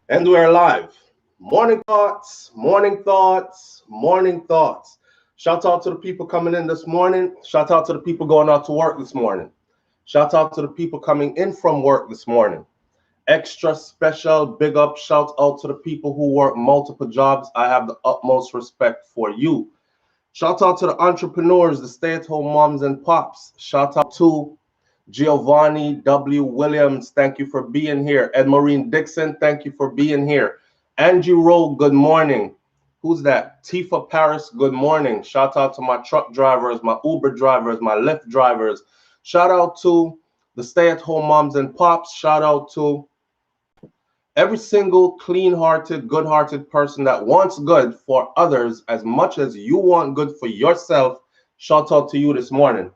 And we're live. Morning thoughts, morning thoughts, morning thoughts. Shout out to the people coming in this morning. Shout out to the people going out to work this morning. Shout out to the people coming in from work this morning. Extra special big up shout out to the people who work multiple jobs. I have the utmost respect for you. Shout out to the entrepreneurs, the stay at home moms and pops. Shout out to Giovanni W. Williams, thank you for being here. Ed Maureen Dixon, thank you for being here. Angie Rowe, good morning. Who's that? Tifa Paris, good morning. Shout out to my truck drivers, my Uber drivers, my Lyft drivers. Shout out to the stay-at-home moms and pops. Shout out to every single clean-hearted, good-hearted person that wants good for others as much as you want good for yourself. Shout out to you this morning.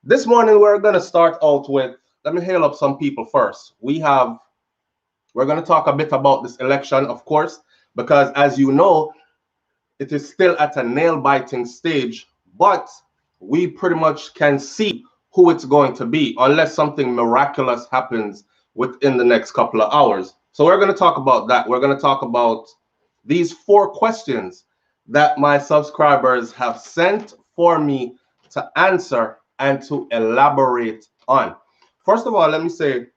This morning, we're going to start out with, let me hail up some people first. We're going to talk a bit about this election, of course, because as you know, it is still at a nail-biting stage, but we pretty much can see who it's going to be unless something miraculous happens within the next couple of hours. So we're going to talk about that. We're going to talk about these 4 questions that my subscribers have sent for me to answer and to elaborate on. First of all, let me say,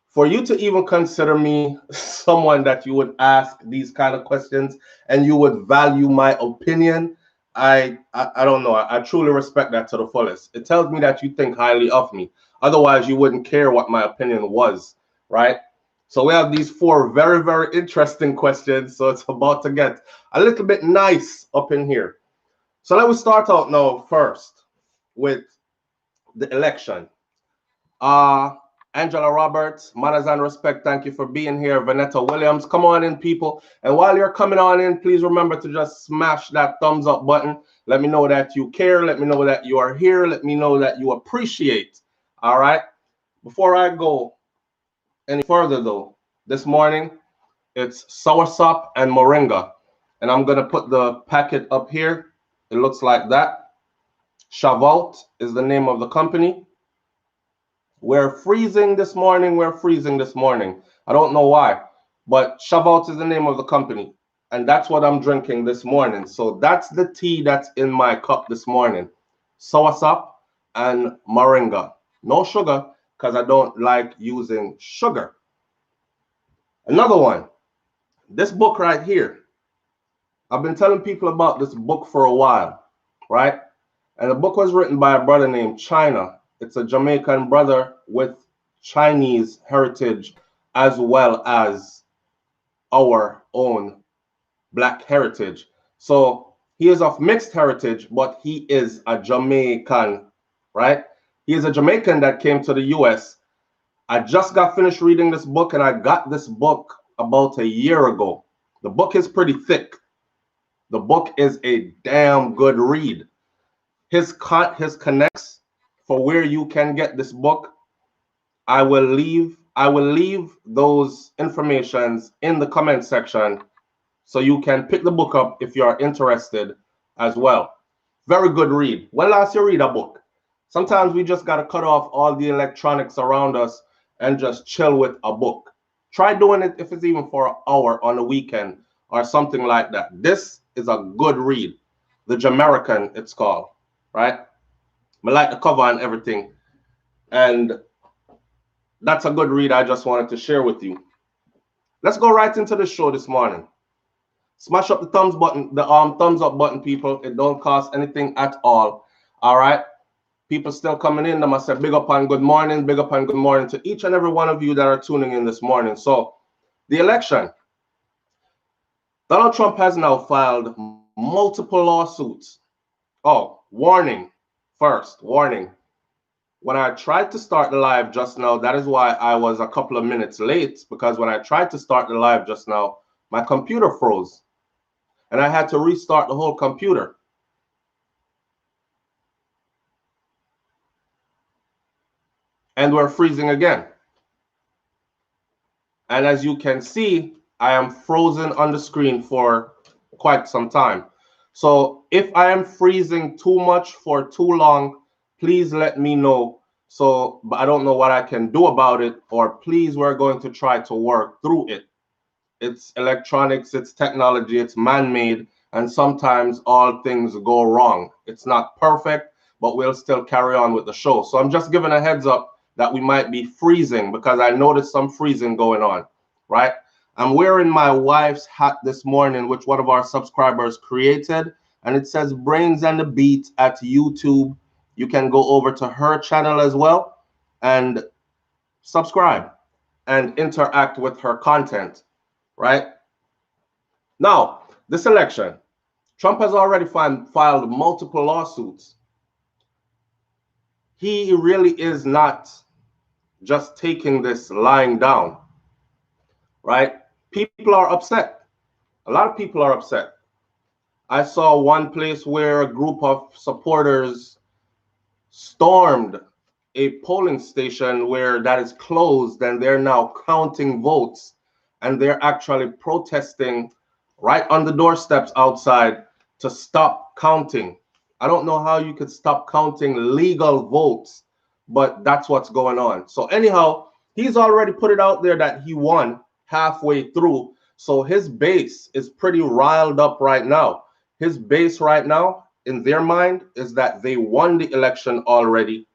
for you to even consider me someone that you would ask these kind of questions and you would value my opinion, I don't know. I truly respect that to the fullest. It tells me that you think highly of me. Otherwise, you wouldn't care what my opinion was, right? So we have these 4 very, very interesting questions. So it's about to get a little bit nice up in here. So let me start out now first with the election. Angela Roberts, manners and respect, thank you for being here. Vanetta Williams, come on in, people. And while you're coming on in, please remember to just smash that thumbs up button. Let me know that you care. Let me know that you are here. Let me know that you appreciate. All right. Before I go any further, though, this morning it's soursop and moringa. And I'm going to put the packet up here. It looks like that. Chavalt is the name of the company. We're freezing this morning. We're freezing this morning. I don't know why, but Chavalt is the name of the company. And that's what I'm drinking this morning. So that's the tea that's in my cup this morning. Soursop and moringa. No sugar, because I don't like using sugar. Another one. This book right here. I've been telling people about this book for a while, right? And the book was written by a brother named China. It's a Jamaican brother with Chinese heritage as well as our own Black heritage. So he is of mixed heritage, but he is a Jamaican, right? He is a Jamaican that came to the US. I just got finished reading this book and I got this book about a year ago. The book is pretty thick. The book is a damn good read. His connects for where you can get this book, I will leave those informations in the comment section so you can pick the book up if you are interested as well. Very good read. When last you read a book? Sometimes we just got to cut off all the electronics around us and just chill with a book. Try doing it if it's even for an hour on the weekend or something like that. This is a good read. The Jamaican, it's called, right? I like the cover and everything. And that's a good read I just wanted to share with you. Let's go right into the show this morning. Smash up the thumbs up button, people. It don't cost anything at all. All right. People still coming in. I must say big up and good morning. Big up and good morning to each and every one of you that are tuning in this morning. So the election. Donald Trump has now filed multiple lawsuits. Oh, warning. First, warning. When I tried to start the live just now, that is why I was a couple of minutes late, because when I tried to start the live just now, my computer froze and I had to restart the whole computer. And we're freezing again. And as you can see, I am frozen on the screen for quite some time. So if I am freezing too much for too long, please let me know So, but I don't know what I can do about it, or please, we're going to try to work through it. It's electronics, it's technology, it's man-made, and sometimes all things go wrong. It's not perfect, but we'll still carry on with the show. So I'm just giving a heads up that we might be freezing, because I noticed some freezing going on, right? I'm wearing my wife's hat this morning, which one of our subscribers created, and it says Brains and the Beat at YouTube. You can go over to her channel as well and subscribe and interact with her content, right? Now, this election, Trump has already filed multiple lawsuits. He really is not just taking this lying down, right? People are upset. A lot of people are upset. I saw one place where a group of supporters stormed a polling station where that is closed, and they're now counting votes, and they're actually protesting right on the doorsteps outside to stop counting. I don't know how you could stop counting legal votes, but that's what's going on. So anyhow, he's already put it out there that he won halfway through. So his base is pretty riled up right now. His base right now, in their mind, is that they won the election already,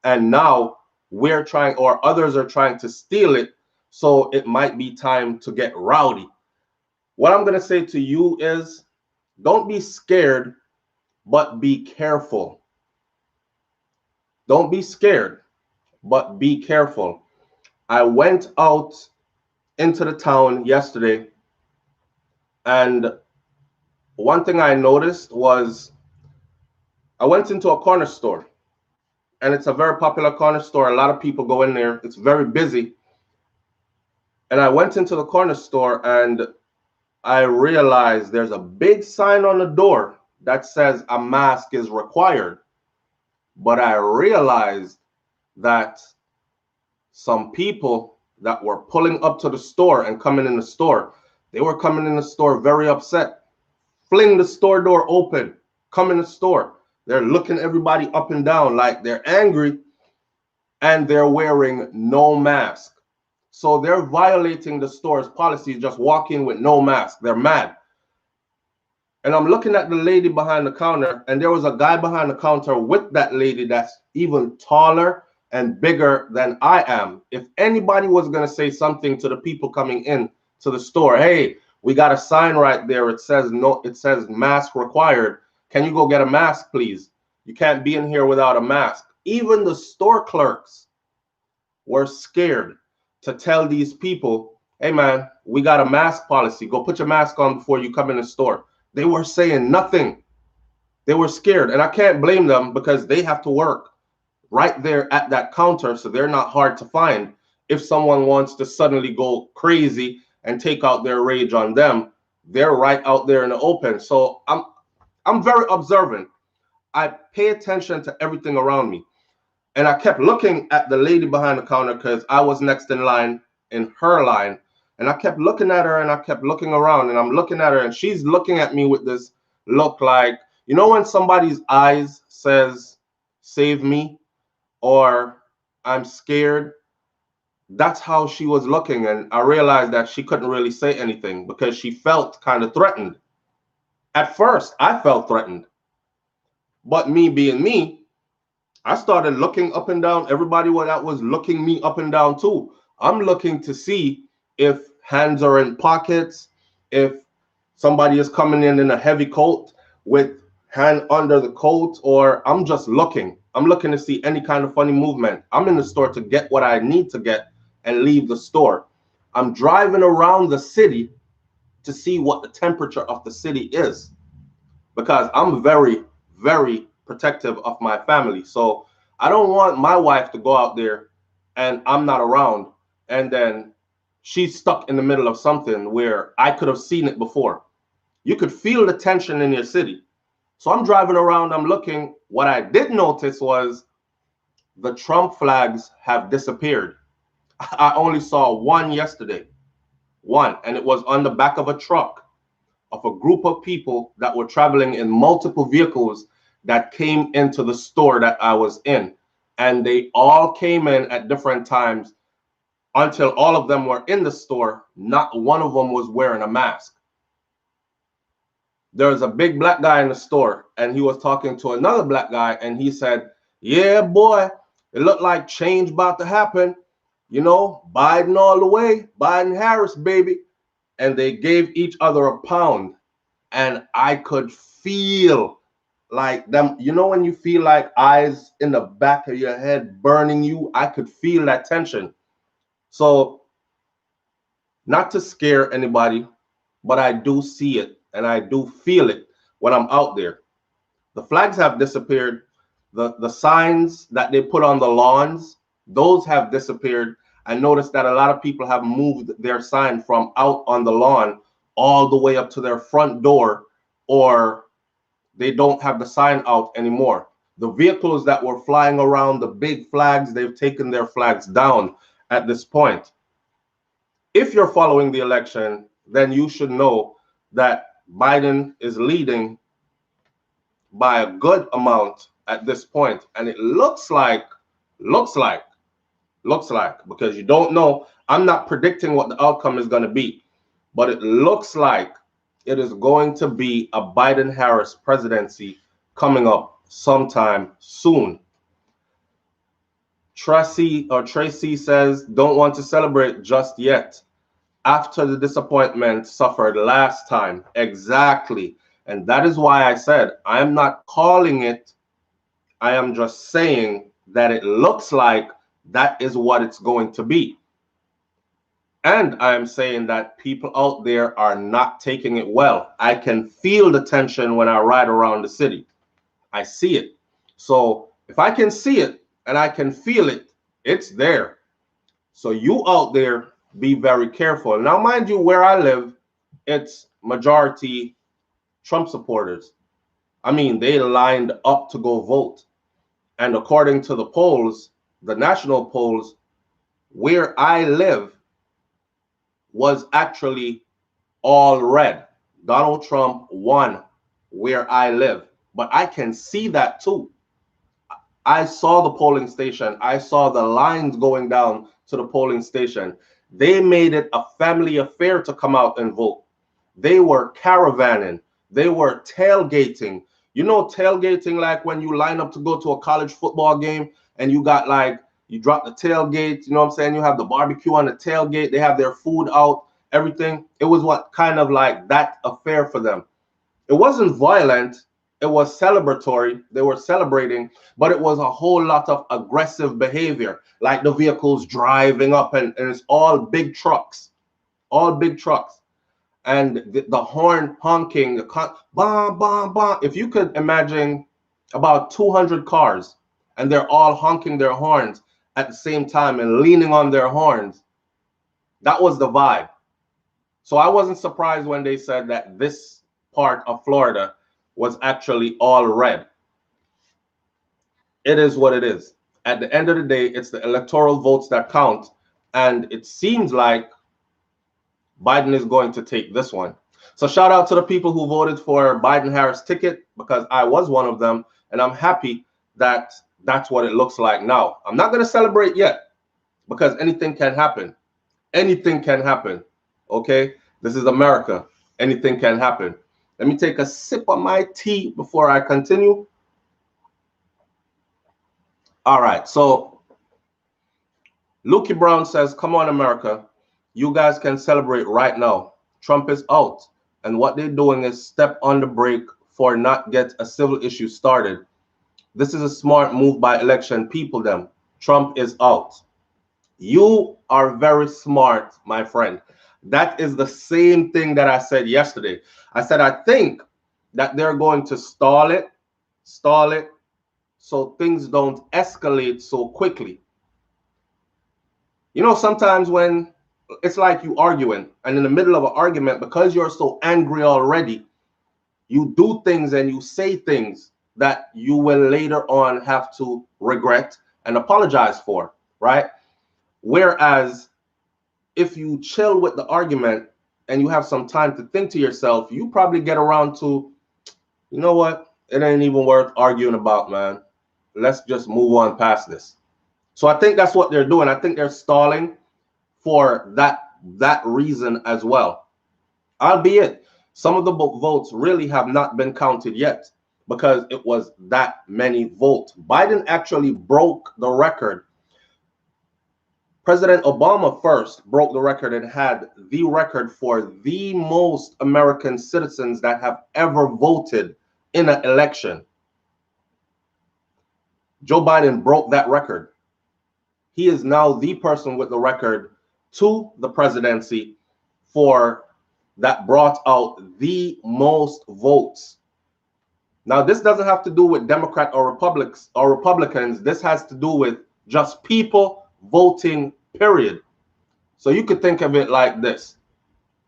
and now we're trying, or others are trying to steal it. So it might be time to get rowdy. What I'm going to say to you is, don't be scared, but be careful. Don't be scared, but be careful. I went out into the town yesterday, and one thing I noticed was I went into a corner store, and it's a very popular corner store. A lot of people go in there. It's very busy. And I went into the corner store, and I realized there's a big sign on the door that says a mask is required. But I realized that some people that were pulling up to the store and coming in the store, they were coming in the store very upset. Fling the store door open, come in the store. They're looking everybody up and down like they're angry, and they're wearing no mask. So they're violating the store's policies, just walking with no mask. They're mad. And I'm looking at the lady behind the counter, and there was a guy behind the counter with that lady that's even taller and bigger than I am. If anybody was going to say something to the people coming in to the store, hey, we got a sign right there. It says no, it says mask required. Can you go get a mask, please? You can't be in here without a mask. Even the store clerks were scared to tell these people, hey man, we got a mask policy. Go put your mask on before you come in the store. They were saying nothing. They were scared. And I can't blame them, because they have to work right there at that counter. So they're not hard to find. If someone wants to suddenly go crazy and take out their rage on them, they're right out there in the open. So I'm very observant. I pay attention to everything around me. And I kept looking at the lady behind the counter, because I was next in line, in her line. And I kept looking at her, and I kept looking around, and I'm looking at her, and she's looking at me with this look like, you know, when somebody's eyes says, save me, or I'm scared. That's how she was looking. And I realized that she couldn't really say anything, because she felt kind of threatened. At first, I felt threatened. But me being me, I started looking up and down. Everybody that was looking me up and down too. I'm looking to see if hands are in pockets, if somebody is coming in a heavy coat with hand under the coat, or I'm just looking. I'm looking to see any kind of funny movement. I'm in the store to get what I need to get and leave the store. I'm driving around the city to see what the temperature of the city is, because I'm very, very protective of my family. So I don't want my wife to go out there and I'm not around, and then she's stuck in the middle of something where I could have seen it before. You could feel the tension in your city. So I'm driving around, I'm looking. What I did notice was the Trump flags have disappeared. I only saw one yesterday, one, and it was on the back of a truck of a group of people that were traveling in multiple vehicles that came into the store that I was in. and they all came in at different times until all of them were in the store. Not one of them was wearing a mask. There was a big black guy in the store, and he was talking to another black guy, and he said, yeah, boy, it looked like change about to happen. You know, Biden all the way, Biden Harris, baby. And they gave each other a pound. And I could feel like them, you know, when you feel like eyes in the back of your head burning you, I could feel that tension. So, not to scare anybody, but I do see it and I do feel it when I'm out there. The flags have disappeared. The signs that they put on the lawns, those have disappeared. I noticed that a lot of people have moved their sign from out on the lawn all the way up to their front door, or they don't have the sign out anymore. The vehicles that were flying around, the big flags, they've taken their flags down at this point. If you're following the election, then you should know that Biden is leading by a good amount at this point. And it looks like, because you don't know, I'm not predicting what the outcome is going to be, but it looks like it is going to be a Biden-Harris presidency coming up sometime soon. Tracy says, don't want to celebrate just yet after the disappointment suffered last time. Exactly. And that is why I said, I am not calling it. I am just saying that it looks like that is what it's going to be. And I am saying that people out there are not taking it well. I can feel the tension when I ride around the city. I see it. So if I can see it and I can feel it, it's there. So you out there, be very careful. Now, mind you, where I live, it's majority Trump supporters. I mean, they lined up to go vote. And according to the polls, the national polls, where I live was actually all red. Donald Trump won where I live. But I can see that too. I saw the polling station. I saw the lines going down to the polling station. They made it a family affair to come out and vote. They were caravanning. They were tailgating. You know, tailgating, like when you line up to go to a college football game and you got like, you drop the tailgate, you know what I'm saying? You have the barbecue on the tailgate. They have their food out, everything. It was what kind of like that affair for them. It wasn't violent. It was celebratory. They were celebrating, but it was a whole lot of aggressive behavior, like the vehicles driving up, and it's all big trucks, and the horn honking, the bam, bam, bam. If you could imagine about 200 cars, and they're all honking their horns at the same time and leaning on their horns, that was the vibe. So I wasn't surprised when they said that this part of Florida was actually all red. It is what it is. At the end of the day, it's the electoral votes that count. And it seems like Biden is going to take this one. So shout out to the people who voted for Biden-Harris ticket, because I was one of them. And I'm happy that that's what it looks like now. I'm not going to celebrate yet because anything can happen. Anything can happen. Okay? This is America. Anything can happen. Let me take a sip of my tea before I continue. All right. So Lukey Brown says, come on, America. You guys can celebrate right now. Trump is out. And what they're doing is step on the brake for not get a civil issue started. This is a smart move by election people them. Trump is out. You are very smart, my friend. That is the same thing that I said yesterday. I said, I think that they're going to stall it, so things don't escalate so quickly. You know, sometimes when it's like you arguing, and in the middle of an argument, because you're so angry already, you do things and you say things that you will later on have to regret and apologize for, right? Whereas if you chill with the argument and you have some time to think to yourself, you probably get around to, you know what? It ain't even worth arguing about, man. let's just move on past this. So I think that's what they're doing. I think they're stalling for that reason as well. Albeit some of the votes really have not been counted yet because it was that many votes. Biden actually broke the record. President Obama first broke the record and had the record for the most American citizens that have ever voted in an election. Joe Biden broke that record. He is now the person with the record to the presidency for that brought out the most votes. Now, this doesn't have to do with Democrat or Republicans. This has to do with just people voting, period. So you could think of it like this.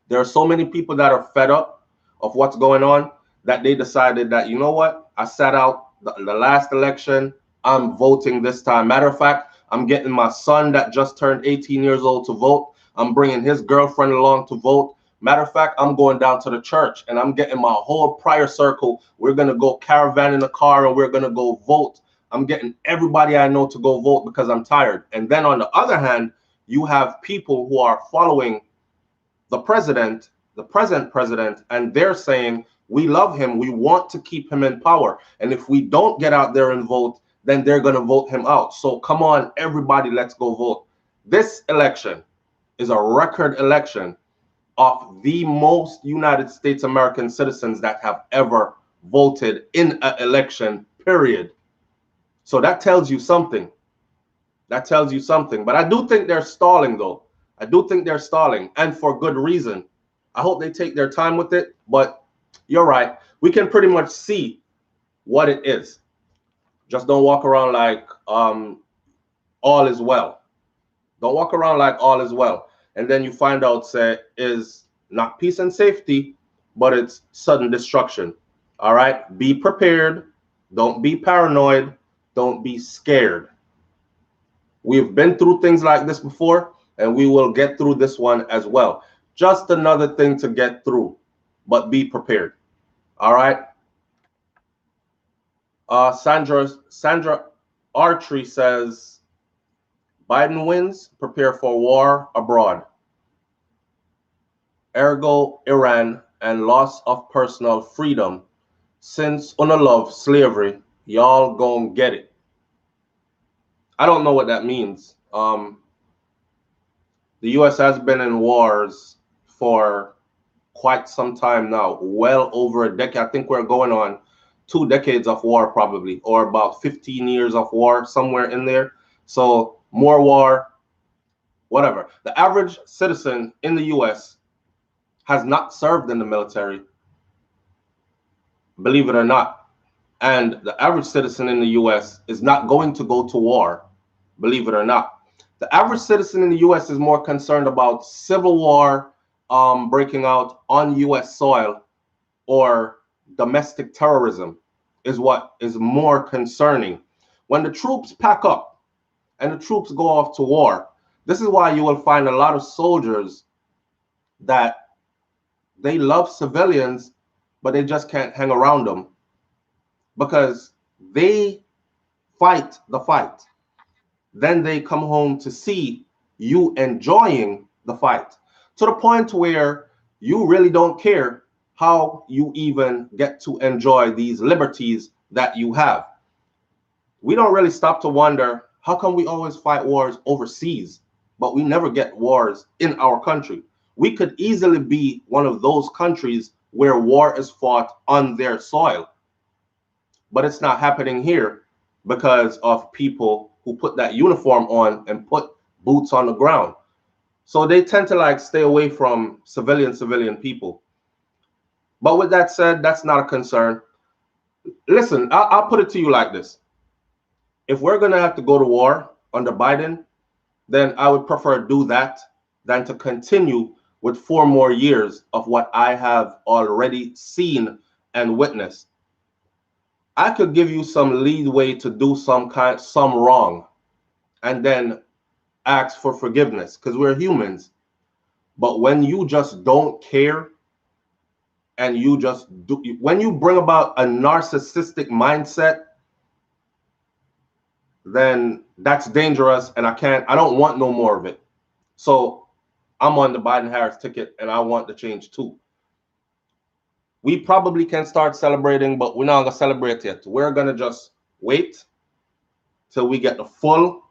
There are so many people that are fed up of what's going on that they decided that, you know what, I sat out the last election. I'm voting this time. Matter of fact, I'm getting my son that just turned 18 years old to vote. I'm bringing his girlfriend along to vote. Matter of fact, I'm going down to the church and I'm getting my whole prior circle. We're going to go caravan in the car and we're going to go vote. I'm getting everybody I know to go vote because I'm tired. And then on the other hand, you have people who are following the president, the present president, and they're saying, we love him. We want to keep him in power. And if we don't get out there and vote, then they're going to vote him out. So come on, everybody, let's go vote. This election is a record election of the most United States American citizens that have ever voted in an election, period. So that tells you something. That tells you something. But I do think they're stalling, though. I do think they're stalling, and for good reason. I hope they take their time with it, but you're right. We can pretty much see what it is. Just don't walk around like all is well. Don't walk around like all is well. And then you find out, say, is not peace and safety, but it's sudden destruction. All right? Be prepared. Don't be paranoid. Don't be scared. We've been through things like this before, and we will get through this one as well. Just another thing to get through, but be prepared. All right? Sandra Archery says, Biden wins, prepare for war abroad. Ergo Iran and loss of personal freedom. Since una love slavery, y'all gon' get it. I don't know what that means. The U.S. has been in wars for quite some time now, well over a decade. I think we're going on 2 decades of war probably, or about 15 years of war, somewhere in there. So more war, whatever. The average citizen in the U.S. has not served in the military, believe it or not. And the average citizen in the U.S. is not going to go to war, believe it or not. The average citizen in the U.S. is more concerned about civil war breaking out on U.S. soil, or domestic terrorism is what is more concerning. When the troops pack up and the troops go off to war, this is why you will find a lot of soldiers that they love civilians, but they just can't hang around them because they fight the fight. Then they come home to see you enjoying the fight, to the point where you really don't care how you even get to enjoy these liberties that you have. We don't really stop to wonder, how come we always fight wars overseas, but we never get wars in our country? We could easily be one of those countries where war is fought on their soil, but it's not happening here because of people who put that uniform on and put boots on the ground. So they tend to like stay away from civilian people. But with that said, that's not a concern. Listen, I'll put it to you like this. If we're going to have to go to war under Biden, then I would prefer do that than to continue with 4 more years of what I have already seen and witnessed. I could give you some leeway to do some wrong and then ask for forgiveness because we're humans. But when you just don't care and you just do, when you bring about a narcissistic mindset, then that's dangerous, and I don't want no more of it. So I'm on the Biden-Harris ticket, and I want the change too. We probably can start celebrating, but we're not gonna celebrate yet. We're gonna just wait till we get the full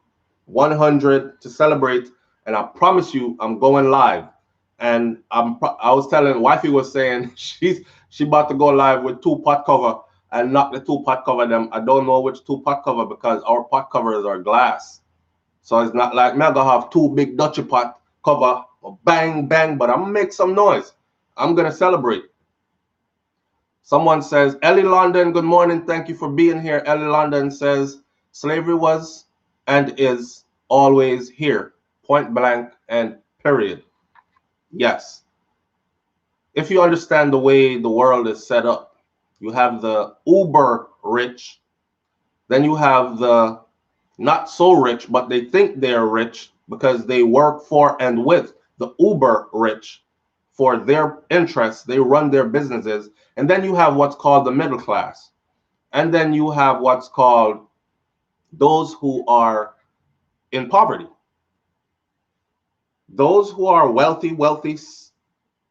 100 to celebrate, and I promise you, I'm going live. And I was telling wifey was saying she about to go live with 2 pot cover and knock the 2 pot cover them. I don't know which 2 pot cover because our pot covers are glass, so it's not like me gonna have 2 big Dutchy pot cover bang bang. But I'm gonna make some noise. I'm gonna celebrate. Someone says, Ellie London, good morning. Thank you for being here. Ellie London says, slavery was and is always here. Point blank and period. Yes. If you understand the way the world is set up, you have the uber rich, then you have the not so rich, but they think they're rich because they work for and with the uber rich for their interests. They run their businesses. And then you have what's called the middle class. And then you have what's called those who are in poverty. Those who are wealthy,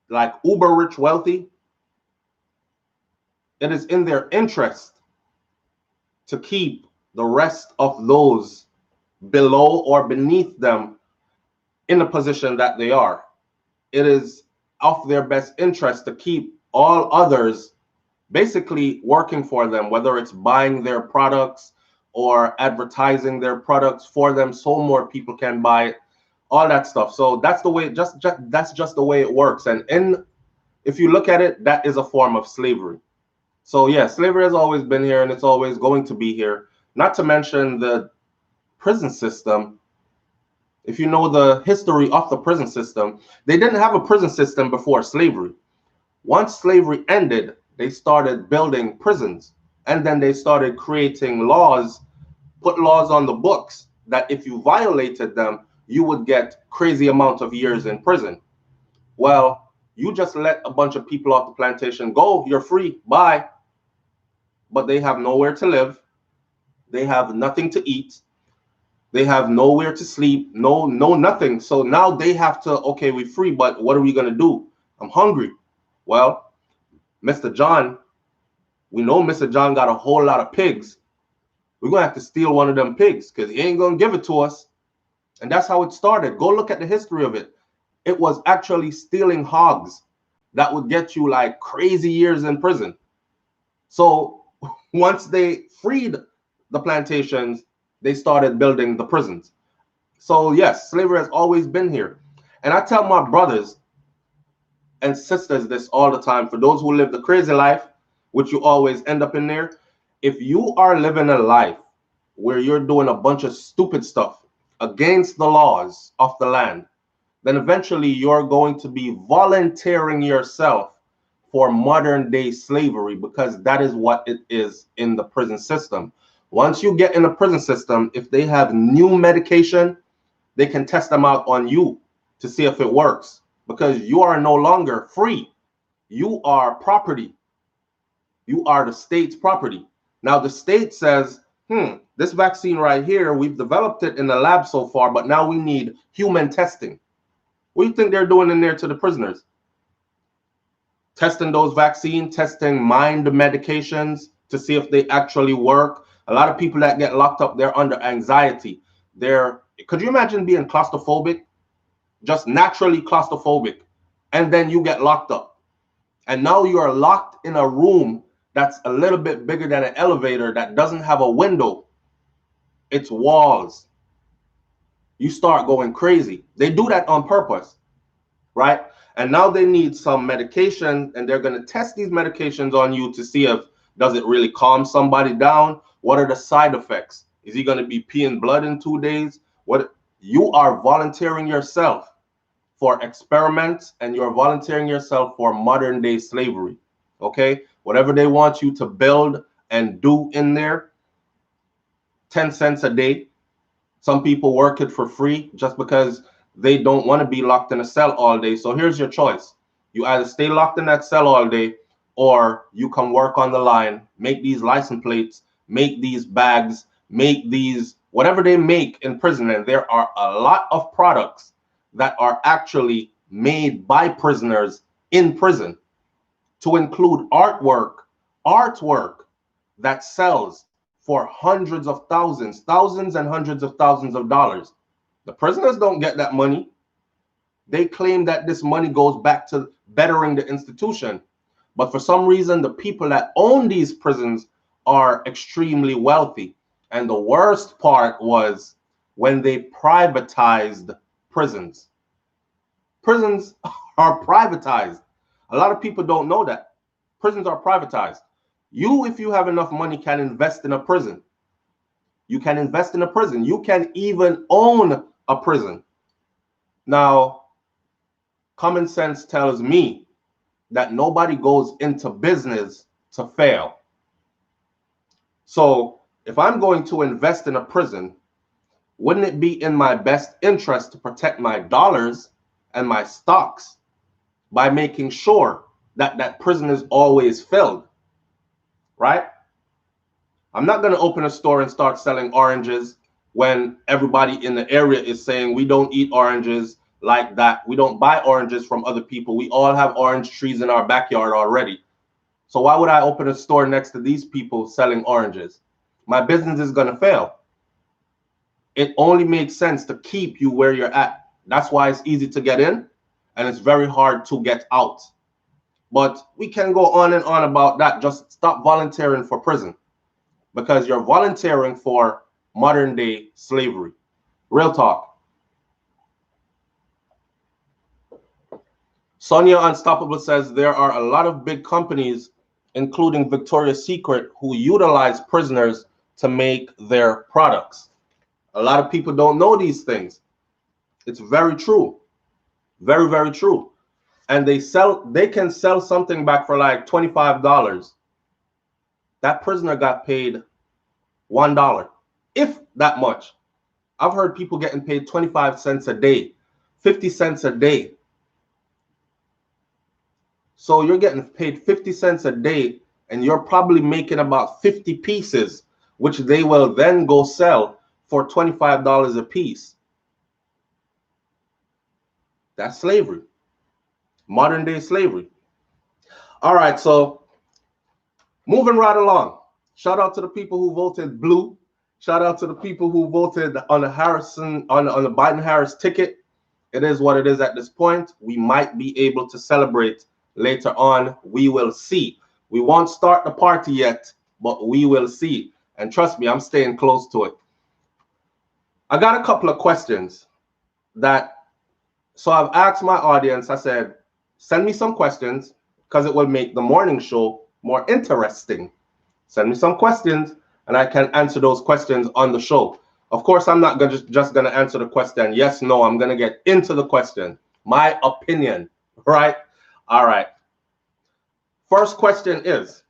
like uber rich wealthy, it is in their interest to keep the rest of those below or beneath them in the position that they are. It is of their best interest to keep all others basically working for them, whether it's buying their products or advertising their products for them so more people can buy it, all that stuff. So that's the way, that's just the way it works. And if you look at it, that is a form of slavery. So yeah, slavery has always been here and it's always going to be here. Not to mention the prison system. If you know the history of the prison system, they didn't have a prison system before slavery. Once slavery ended, they started building prisons, and then they started creating laws, put laws on the books that if you violated them, you would get crazy amount of years in prison. Well, you just let a bunch of people off the plantation go, you're free, bye. But they have nowhere to live. They have nothing to eat. They have nowhere to sleep, no nothing. So now they have to, okay, we're free, but what are we gonna do? I'm hungry. Well, Mr. John, we know Mr. John got a whole lot of pigs. We're going to have to steal one of them pigs because he ain't going to give it to us. And that's how it started. Go look at the history of it. It was actually stealing hogs that would get you like crazy years in prison. So once they freed the plantations, they started building the prisons. So yes, slavery has always been here. And I tell my brothers and sisters this all the time, for those who live the crazy life, which you always end up in there. If you are living a life where you're doing a bunch of stupid stuff against the laws of the land, then eventually you're going to be volunteering yourself for modern day slavery, because that is what it is in the prison system. Once you get in the prison system, if they have new medication, they can test them out on you to see if it works, because you are no longer free. You are property. You are the state's property. Now the state says, this vaccine right here, we've developed it in the lab so far, but now we need human testing. What do you think they're doing in there to the prisoners? Testing those vaccines, testing mind medications to see if they actually work. A lot of people that get locked up, they're under anxiety. Could you imagine being claustrophobic? Just naturally claustrophobic, and then you get locked up, and now you are locked in a room that's a little bit bigger than an elevator that doesn't have a window. It's walls. You start going crazy. They do that on purpose, right? And now they need some medication, and they're going to test these medications on you to see if does it really calm somebody down. What are the side effects? Is he going to be peeing blood in 2 days? What? You are volunteering yourself for experiments, and you're volunteering yourself for modern day slavery. Okay, whatever they want you to build and do in there, 10 cents a day. Some people work it for free just because they don't want to be locked in a cell all day. So here's your choice. You either stay locked in that cell all day, or you can work on the line, make these license plates, make these bags, make these whatever they make in prison, and there are a lot of products that are actually made by prisoners in prison, to include artwork that sells for hundreds of thousands, thousands and hundreds of thousands of dollars. The prisoners don't get that money. They claim that this money goes back to bettering the institution. But for some reason, the people that own these prisons are extremely wealthy. And the worst part was when they privatized prisons. Prisons are privatized. A lot of people don't know that. Prisons are privatized. You, if you have enough money, can invest in a prison. You can invest in a prison. You can even own a prison. Now, common sense tells me that nobody goes into business to fail. So if I'm going to invest in a prison, wouldn't it be in my best interest to protect my dollars and my stocks by making sure that that prison is always filled, right? I'm not going to open a store and start selling oranges when everybody in the area is saying we don't eat oranges like that. We don't buy oranges from other people. We all have orange trees in our backyard already. So why would I open a store next to these people selling oranges? My business is going to fail. It only makes sense to keep you where you're at. That's why it's easy to get in and it's very hard to get out. But we can go on and on about that. Just stop volunteering for prison, because you're volunteering for modern day slavery. Real talk. Sonia Unstoppable says there are a lot of big companies, including Victoria's Secret, who utilize prisoners to make their products. A lot of people don't know these things. It's very true. Very, very true. And they can sell something back for like $25. That prisoner got paid $1, if that much. I've heard people getting paid 25 cents a day, 50 cents a day. So you're getting paid 50 cents a day, and you're probably making about 50 pieces, which they will then go sell for $25 a piece. That's slavery. Modern day slavery. All right, so moving right along. Shout out to the people who voted blue. Shout out to the people who voted on the Biden-Harris ticket. It is what it is at this point. We might be able to celebrate later on. We will see. We won't start the party yet, but we will see. And trust me, I'm staying close to it. I got a couple of questions so I've asked my audience, I said, send me some questions because it will make the morning show more interesting. Send me some questions and I can answer those questions on the show. Of course, I'm not just going to answer the question yes, no. I'm going to get into the question. My opinion, right? All right. First question is,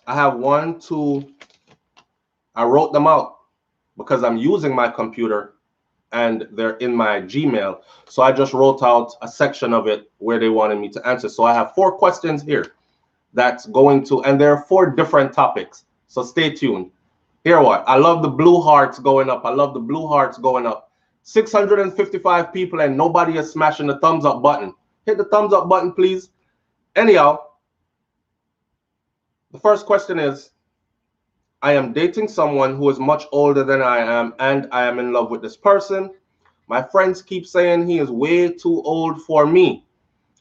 I have I wrote them out because I'm using my computer and they're in my Gmail. So I just wrote out a section of it where they wanted me to answer. So I have 4 questions here that's going to, and there are 4 different topics. So stay tuned. Here what? I love the blue hearts going up. I love the blue hearts going up. 655 people and nobody is smashing the thumbs up button. Hit the thumbs up button, please. Anyhow, the first question is, I am dating someone who is much older than I am, and I am in love with this person. My friends keep saying he is way too old for me.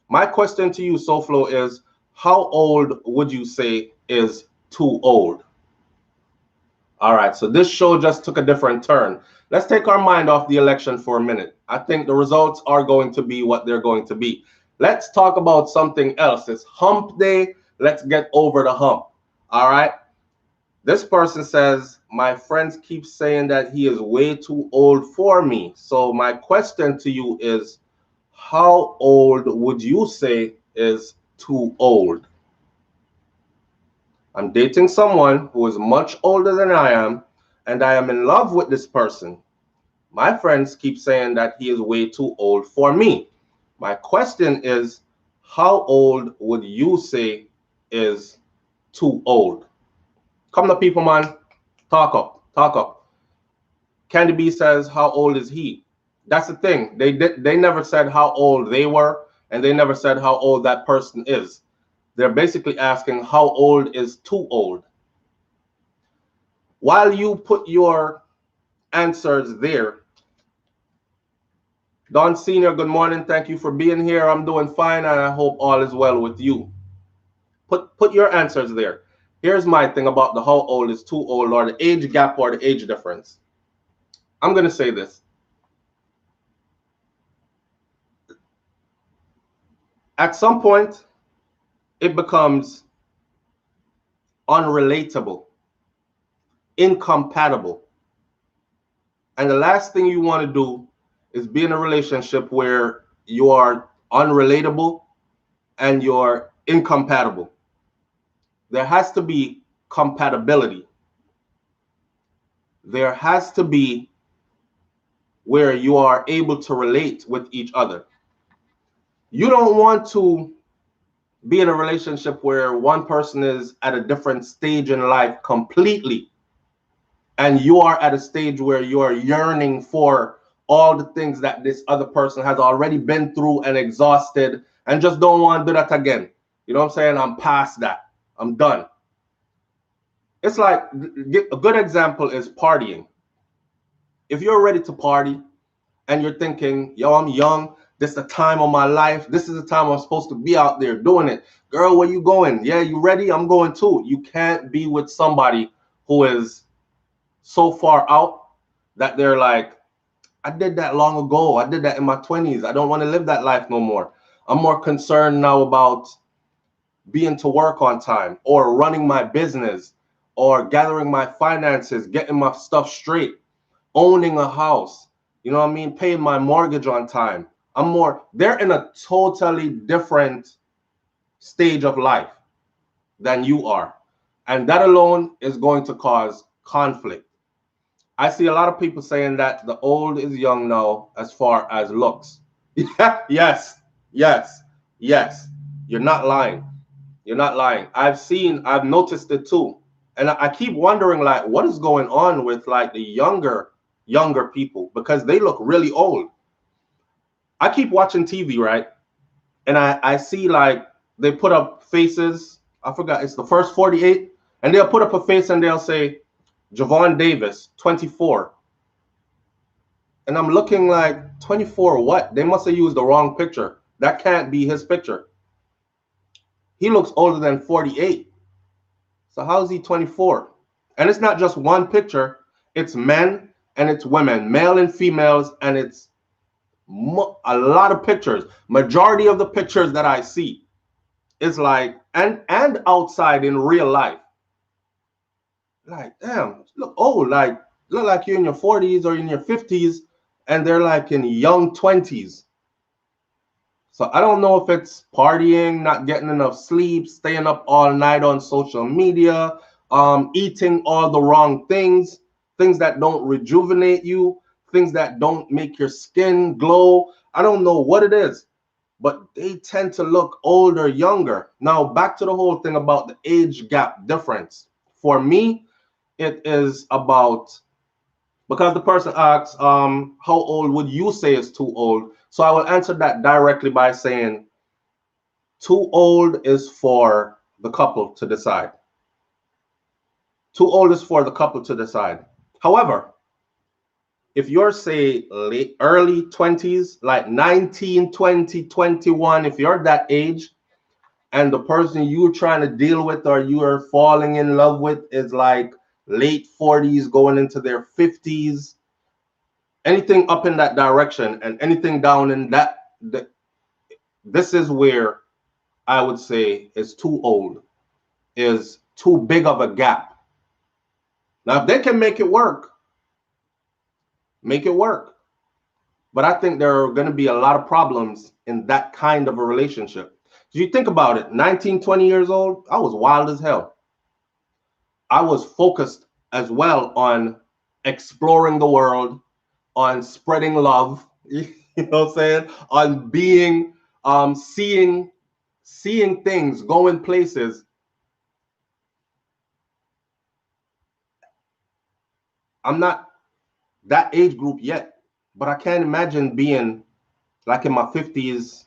My question to you, SoFlo, is how old would you say is too old? All right, so this show just took a different turn. Let's take our mind off the election for a minute. I think the results are going to be what they're going to be. Let's talk about something else. It's hump day. Let's get over the hump. All right. This person says, my friends keep saying that he is way too old for me. So my question to you is, how old would you say is too old? I'm dating someone who is much older than I am, and I am in love with this person. My friends keep saying that he is way too old for me. My question is, how old would you say is too old? Come to people, man. Talk up. Talk up. Candy B says, how old is he? That's the thing. They never said how old they were, and they never said how old that person is. They're basically asking how old is too old. While you put your answers there, Don Senior, good morning. Thank you for being here. I'm doing fine, and I hope all is well with you. Put your answers there. Here's my thing about the how old is too old, or the age gap, or the age difference. I'm going to say this. At some point, it becomes unrelatable, incompatible. And the last thing you want to do is be in a relationship where you are unrelatable and you're incompatible. There has to be compatibility. There has to be where you are able to relate with each other. You don't want to be in a relationship where one person is at a different stage in life completely, and you are at a stage where you are yearning for all the things that this other person has already been through and exhausted, and just don't want to do that again. You know what I'm saying? I'm past that. I'm done. It's like, a good example is partying. If you're ready to party and you're thinking, yo, I'm young, this is the time of my life, this is the time I'm supposed to be out there doing it. Girl, where you going? Yeah, you ready? I'm going too. You can't be with somebody who is so far out that they're like, I did that long ago. I did that in my 20s. I don't want to live that life no more. I'm more concerned now about being to work on time, or running my business, or gathering my finances, getting my stuff straight, owning a house, you know what I mean? Paying my mortgage on time. They're in a totally different stage of life than you are. And that alone is going to cause conflict. I see a lot of people saying that the old is young now as far as looks. Yes, yes, yes. You're not lying. You're not lying. I've noticed it too. And I keep wondering, like, what is going on with like the younger people, because they look really old. I keep watching TV, right? And I see like they put up faces. I forgot, it's the first 48. And they'll put up a face and they'll say, Javon Davis, 24. And I'm looking like, 24 what? They must have used the wrong picture. That can't be his picture. He looks older than 48. So how is he 24? And it's not just one picture. It's men and it's women, male and females, and it's a lot of pictures. Majority of the pictures that I see is like, and outside in real life. Like, damn, look old. Like, look like you're in your 40s or in your 50s, and they're like in young 20s. So I don't know if it's partying, not getting enough sleep, staying up all night on social media, eating all the wrong things, things that don't rejuvenate you, things that don't make your skin glow. I don't know what it is, but they tend to look older, younger. Now, back to the whole thing about the age gap difference. For me, it is about, because the person asks, how old would you say is too old? So I will answer that directly by saying, too old is for the couple to decide. Too old is for the couple to decide. However, if you're, say, early 20s, like 19, 20, 21, if you're that age, and the person you're trying to deal with or you are falling in love with is like late 40s going into their 50s, anything up in that direction and anything down in that, this is where I would say is too old, is too big of a gap. Now, if they can make it work, make it work. But I think there are going to be a lot of problems in that kind of a relationship. If you think about it, 19, 20 years old, I was wild as hell. I was focused as well on exploring the world, on spreading love, you know what I'm saying? On being, seeing things, going places. I'm not that age group yet, but I can't imagine being like in my 50s,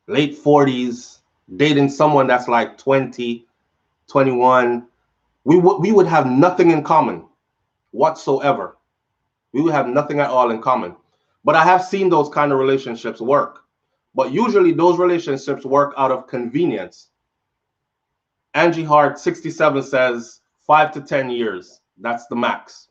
late 40s, dating someone that's like 20, 21. We would have nothing in common whatsoever. We would have nothing at all in common. But I have seen those kind of relationships work. But usually those relationships work out of convenience. Angie Hart, 67, says 5 to 10 years. That's the max.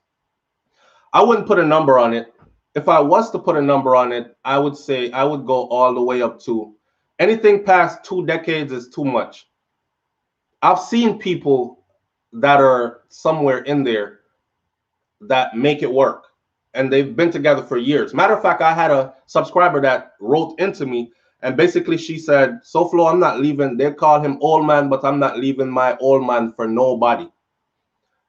I wouldn't put a number on it. If I was to put a number on it, I would say I would go all the way up to anything past 2 decades is too much. I've seen people that are somewhere in there that make it work, and they've been together for years. Matter of fact, I had a subscriber that wrote into me, and basically she said, SoFlo, I'm not leaving. They call him old man, but I'm not leaving my old man for nobody.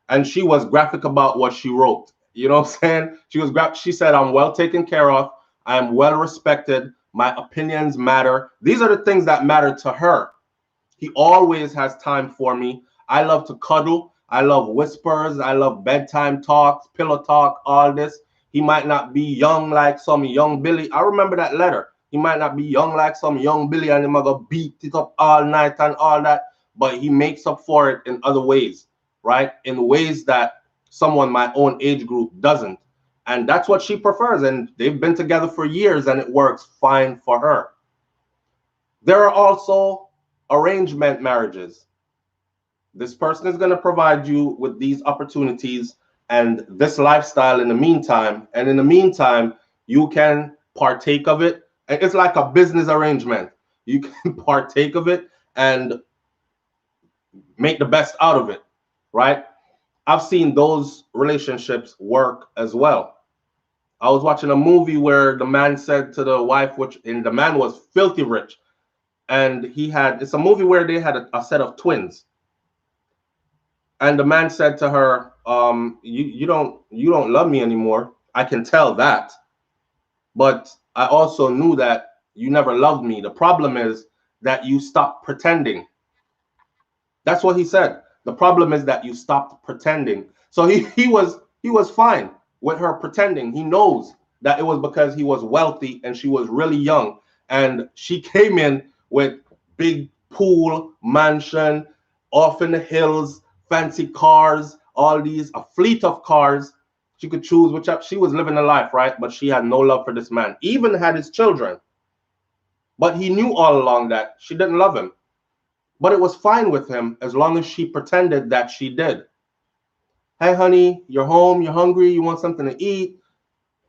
And she was graphic about what she wrote. You know what I'm saying? She said, I'm well taken care of. I'm well respected. My opinions matter. These are the things that matter to her. He always has time for me. I love to cuddle. I love whispers. I love bedtime talks, pillow talk, all this. He might not be young like some young Billy. I remember that letter. He might not be young like some young Billy and him gonna beat it up all night and all that, but he makes up for it in other ways, right? In ways that someone my own age group doesn't. And that's what she prefers. And they've been together for years and it works fine for her. There are also arrangement marriages. This person is going to provide you with these opportunities and this lifestyle in the meantime. And in the meantime, you can partake of it. It's like a business arrangement. You can partake of it and make the best out of it, right? I've seen those relationships work as well. I was watching a movie where the man said to the wife, and the man was filthy rich, and it's a movie where they had a set of twins. And the man said to her, you don't love me anymore. I can tell that. But I also knew that you never loved me. The problem is that you stopped pretending. That's what he said. The problem is that you stopped pretending. So he was fine with her pretending. He knows that it was because he was wealthy and she was really young. And she came in with big pool, mansion, off in the hills, fancy cars, all these, a fleet of cars. She could choose which she was living a life, right? But she had no love for this man, even had his children. But he knew all along that she didn't love him. But it was fine with him as long as she pretended that she did. Hey, honey, you're home, you're hungry, you want something to eat.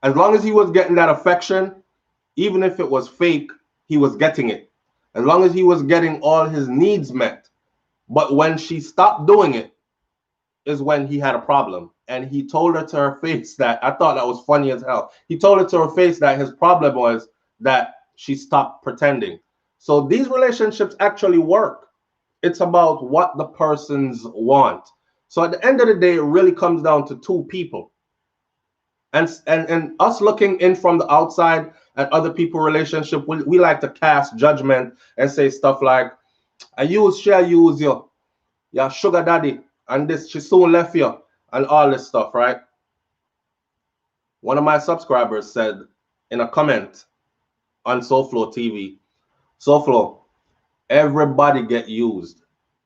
As long as he was getting that affection, even if it was fake, he was getting it. As long as he was getting all his needs met. But when she stopped doing it is when he had a problem. And he told her to her face that, I thought that was funny as hell. He told her to her face that his problem was that she stopped pretending. So these relationships actually work. It's about what the persons want. So at the end of the day, it really comes down to two people. And us looking in from the outside at other people's relationship, we like to cast judgment and say stuff like, I use you, your sugar daddy, and this, she soon left you, and all this stuff, right? One of my subscribers said in a comment on SoFlo TV, SoFlo, everybody get used.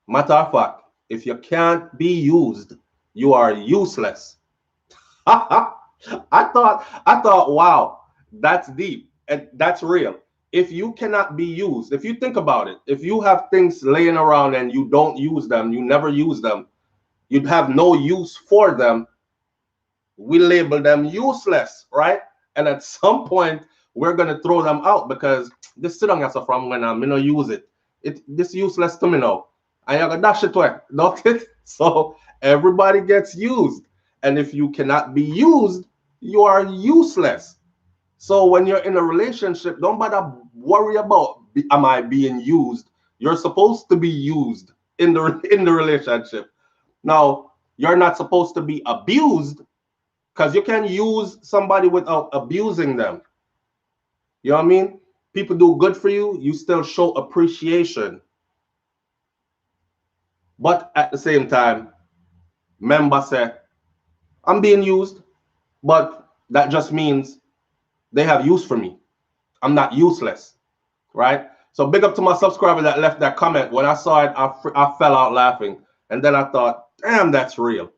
Matter of fact, if you can't be used, you are useless. I thought, wow, that's deep and that's real. If you cannot be used, if you think about it, if you have things laying around and you don't use them, you never use them, you'd have no use for them, we label them useless, right? And at some point, we're going to throw them out because this sit on from when I'm going to use it. This useless to me now. And you're going to dash it away, don't it? So everybody gets used. And if you cannot be used, you are useless. So when you're in a relationship, don't bother worry about am I being used. You're supposed to be used in the relationship. Now, you're not supposed to be abused because you can use somebody without abusing them. You know what I mean? People do good for you, you still show appreciation. But at the same time, member say, I'm being used. but that just means they have use for me. I'm not useless, right? So big up to my subscriber that left that comment. When I saw it, I fell out laughing. And then I thought, damn, that's real.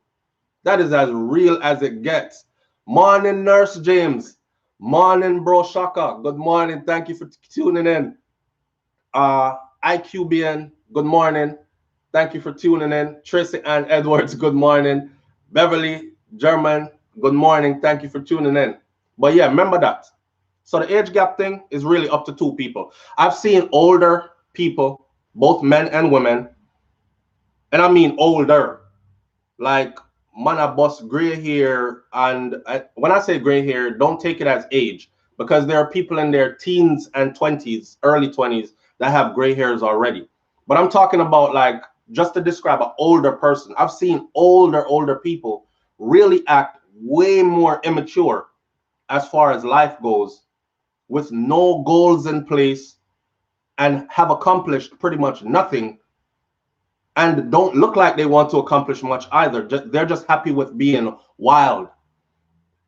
That is as real as it gets. Morning, Nurse James. Morning, Bro Shaka. Good morning. Thank you for tuning in. IQBN, good morning. Thank you for tuning in. Tracy Ann Edwards, good morning. Beverly German, good morning. Thank you for tuning in. But yeah, remember that. So the age gap thing is really up to two people. I've seen older people, both men and women, and I mean older, like man a bust gray hair. And when I say gray hair, don't take it as age, because there are people in their teens and 20s, early 20s, that have gray hairs already. But I'm talking about, like, just to describe an older person. I've seen older people really act way more immature as far as life goes, with no goals in place, and have accomplished pretty much nothing, and don't look like they want to accomplish much either. They're just happy with being wild.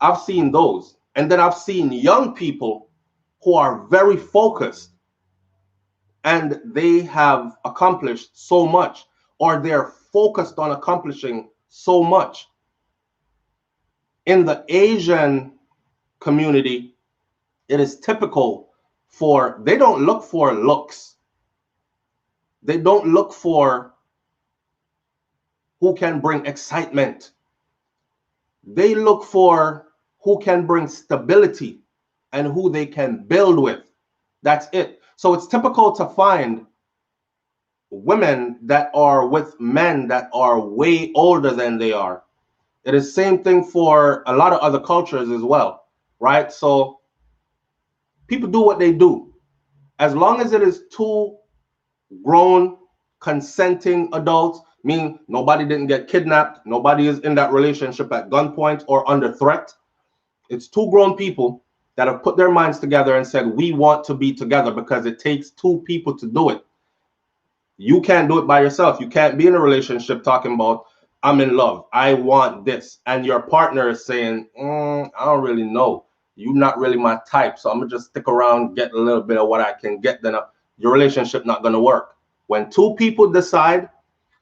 I've seen those. And then I've seen young people who are very focused, and they have accomplished so much, or they're focused on accomplishing so much. In the Asian community, it is typical for, they don't look for looks. They don't look for who can bring excitement. They look for who can bring stability and who they can build with. That's it. So it's typical to find women that are with men that are way older than they are. It is same thing for a lot of other cultures as well, right? So people do what they do. As long as it is two grown, consenting adults, meaning nobody didn't get kidnapped, nobody is in that relationship at gunpoint or under threat. It's two grown people that have put their minds together and said, we want to be together, because it takes two people to do it. You can't do it by yourself. You can't be in a relationship talking about, I'm in love, I want this, and your partner is saying, I don't really know. You're not really my type, so I'm gonna just stick around, get a little bit of what I can get. Then your relationship not gonna work. When two people decide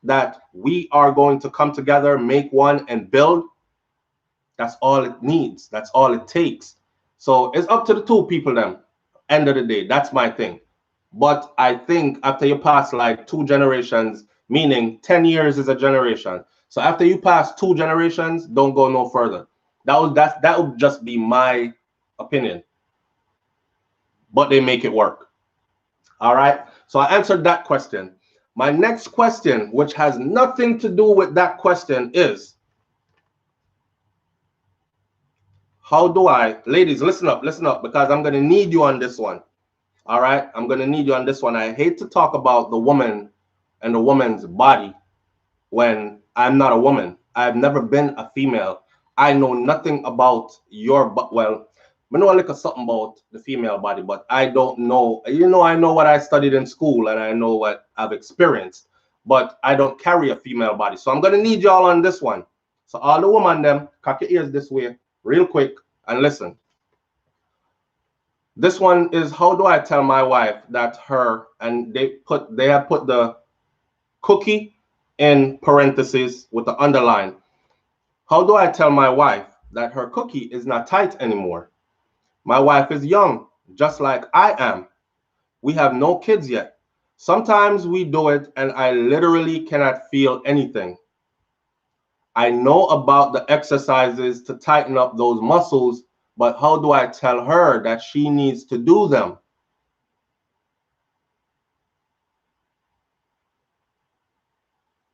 that we are going to come together, make one, and build, that's all it needs. That's all it takes. So it's up to the two people then. End of the day, that's my thing. But I think after you pass like two generations, meaning 10 years is a generation. So after you pass two generations, don't go no further. That would just be my opinion. But they make it work. All right. So I answered that question. My next question, which has nothing to do with that question, is, how do I, ladies, listen up, because I'm going to need you on this one. All right. I'm going to need you on this one. I hate to talk about the woman and the woman's body when I'm not a woman. I've never been a female. I know nothing about your, well, I know a little something about the female body, but I don't know. I know what I studied in school, and I know what I've experienced, but I don't carry a female body. So I'm going to need y'all on this one. So all the women, them, cock your ears this way real quick and listen. This one is, how do I tell my wife that her, and they have put the cookie in parentheses with the underline. How do I tell my wife that her cookie is not tight anymore? My wife is young, just like I am. We have no kids yet. Sometimes we do it and I literally cannot feel anything. I know about the exercises to tighten up those muscles, but how do I tell her that she needs to do them?